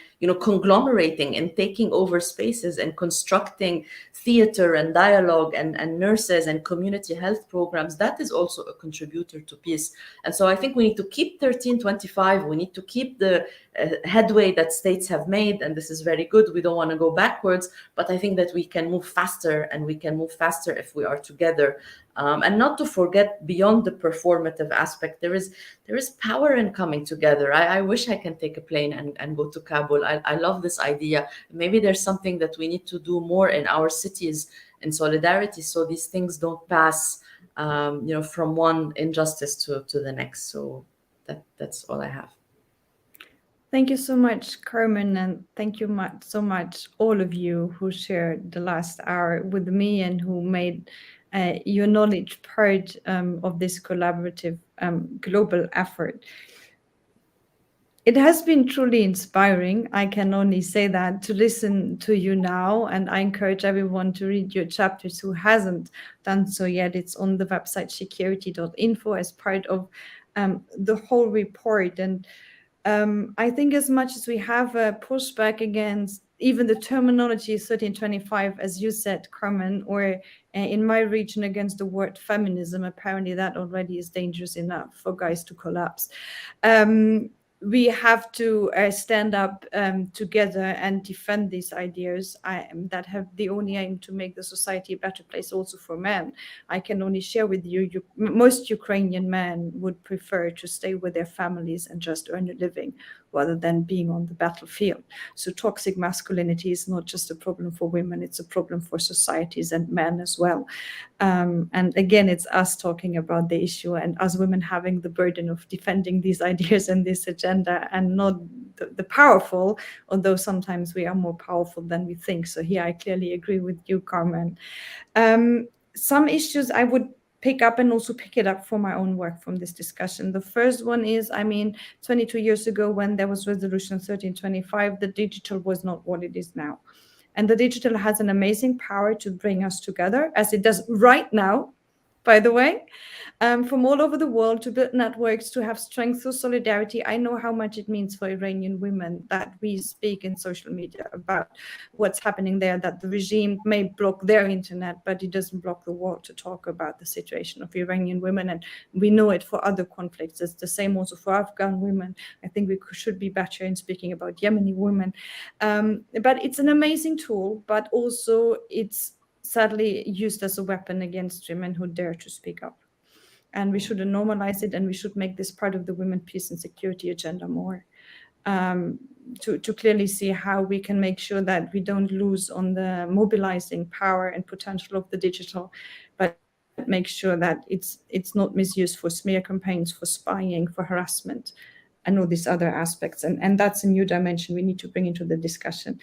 conglomerating and taking over spaces and constructing theater and dialogue and nurses and community health programs. That is also a contributor to peace. And so I think we need to keep 1325. We need to keep the headway that states have made, and this is very good. We don't want to go backwards, but I think that we can move faster, and we can move faster if we are together. And not to forget, beyond the performative aspect, there is power in coming together. I wish I can take a plane and go to Kabul. I love this idea. Maybe there's something that we need to do more in our cities in solidarity, so these things don't pass from one injustice to the next. So that's all I have. Thank you so much, Carmen, and thank you so much, all of you who shared the last hour with me and who made your knowledge part of this collaborative global effort. It has been truly inspiring. I can only say that, to listen to you now, and I encourage everyone to read your chapters who hasn't done so yet. It's on the website SHEcurity.info as part of the whole report. And I think as much as we have a pushback against even the terminology 1325, as you said, Carmen, or in my region against the word feminism, apparently that already is dangerous enough for guys to collapse. We have to stand up together and defend these ideas that have the only aim to make the society a better place also for men. I can only share with you, most Ukrainian men would prefer to stay with their families and just earn a living rather than being on the battlefield. So toxic masculinity is not just a problem for women, it's a problem for societies and men as well. And again, it's us talking about the issue and us women having the burden of defending these ideas and this agenda, and not the powerful, although sometimes we are more powerful than we think. So here I clearly agree with you, Carmen. Some issues I would pick up and also pick it up for my own work from this discussion. The first one is, 22 years ago when there was resolution 1325, the digital was not what it is now. And the digital has an amazing power to bring us together, as it does right now, by the way, from all over the world, to build networks, to have strength through solidarity. I know how much it means for Iranian women that we speak in social media about what's happening there, that the regime may block their internet, but it doesn't block the world to talk about the situation of Iranian women. And we know it for other conflicts. It's the same also for Afghan women. I think we should be better in speaking about Yemeni women. But it's an amazing tool, but also it's sadly used as a weapon against women who dare to speak up. And we should normalize it, and we should make this part of the women, peace and security agenda more, to clearly see how we can make sure that we don't lose on the mobilizing power and potential of the digital, but make sure that it's not misused for smear campaigns, for spying, for harassment, and all these other aspects. And that's a new dimension we need to bring into the discussion.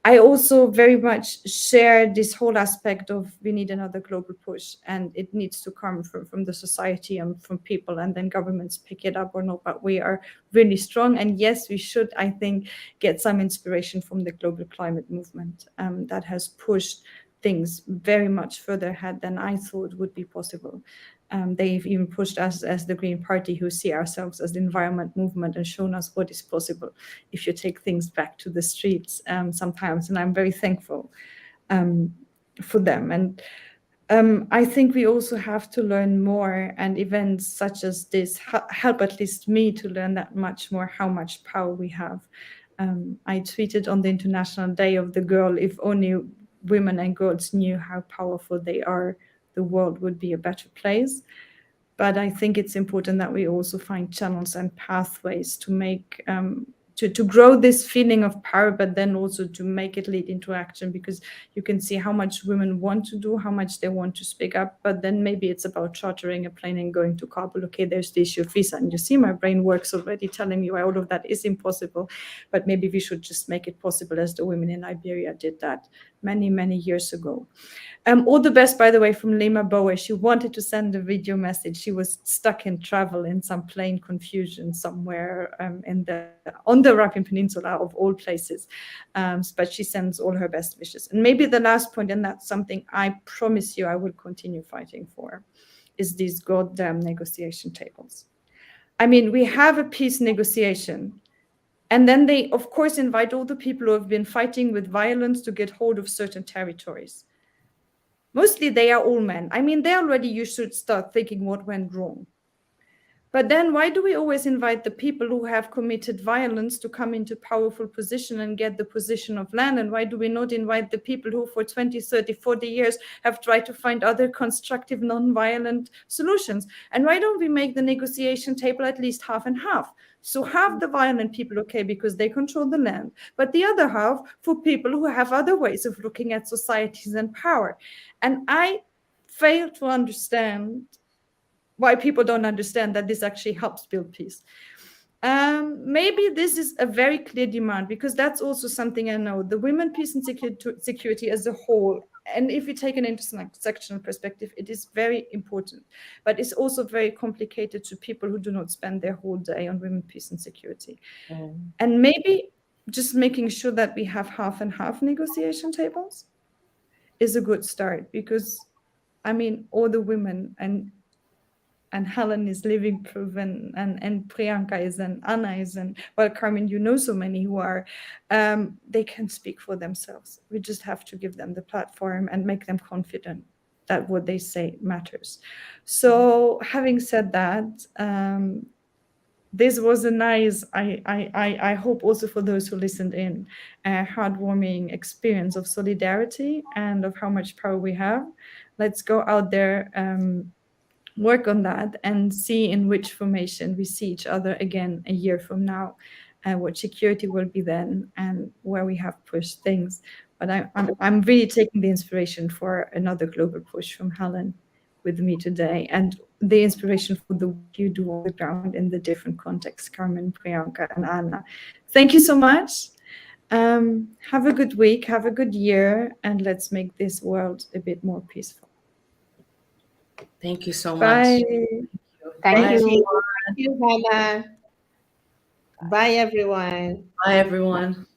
I also very much share this whole aspect of we need another global push, and it needs to come from the society and from people, and then governments pick it up or not. But we are really strong, and yes, we should, I think, get some inspiration from the global climate movement that has pushed things very much further ahead than I thought would be possible. They've even pushed us as the Green Party, who see ourselves as the environment movement, and shown us what is possible if you take things back to the streets sometimes. And I'm very thankful for them. And I think we also have to learn more, and events such as this help at least me to learn that much more, how much power we have. I tweeted on the International Day of the Girl, if only women and girls knew how powerful they are, the world would be a better place. But I think it's important that we also find channels and pathways to make to grow this feeling of power, but then also to make it lead into action, because you can see how much women want to do, how much they want to speak up, but then maybe it's about chartering a plane and going to Kabul. Okay, there's the issue of visa, and you see my brain works already telling me why all of that is impossible, but maybe we should just make it possible as the women in Liberia did that many years ago. All the best, by the way, from Lima Bowe. She wanted to send a video message. She was stuck in travel in some plane confusion somewhere on the Arabian Peninsula of all places. But she sends all her best wishes. And maybe the last point, and that's something I promise you I will continue fighting for, is these goddamn negotiation tables. I mean, we have a peace negotiation, and then they, of course, invite all the people who have been fighting with violence to get hold of certain territories. Mostly they are all men. I mean, they already, you should start thinking what went wrong. But then why do we always invite the people who have committed violence to come into powerful position and get the position of land? And why do we not invite the people who for 20, 30, 40 years have tried to find other constructive, non-violent solutions? And why don't we make the negotiation table at least half and half? So half the violent people, okay, because they control the land, but the other half for people who have other ways of looking at societies and power. And I fail to understand why people don't understand that this actually helps build peace. Maybe this is a very clear demand, because that's also something I know. The women, peace and security as a whole, and if you take an intersectional perspective, it is very important, but it's also very complicated to people who do not spend their whole day on women, peace and security. And maybe just making sure that we have half and half negotiation tables is a good start, because I mean, all the women, and Helen is living proof, and Priyanka is, and Anna is, and well, Carmen, you know so many who are, they can speak for themselves. We just have to give them the platform and make them confident that what they say matters. So having said that, this was a nice, I hope also for those who listened in, a heartwarming experience of solidarity and of how much power we have. Let's go out there, work on that, and see in which formation we see each other again a year from now, and what SHEcurity will be then, and where we have pushed things. But I'm really taking the inspiration for another global push from Helen with me today, and the inspiration for the work you do on the ground in the different contexts, Carmen, Priyanka, and Anna. Thank you so much. Have a good week, have a good year, and let's make this world a bit more peaceful. Thank you so Bye. much. Thank Bye. you. Thank you, Hannah. Bye, everyone. Bye, everyone.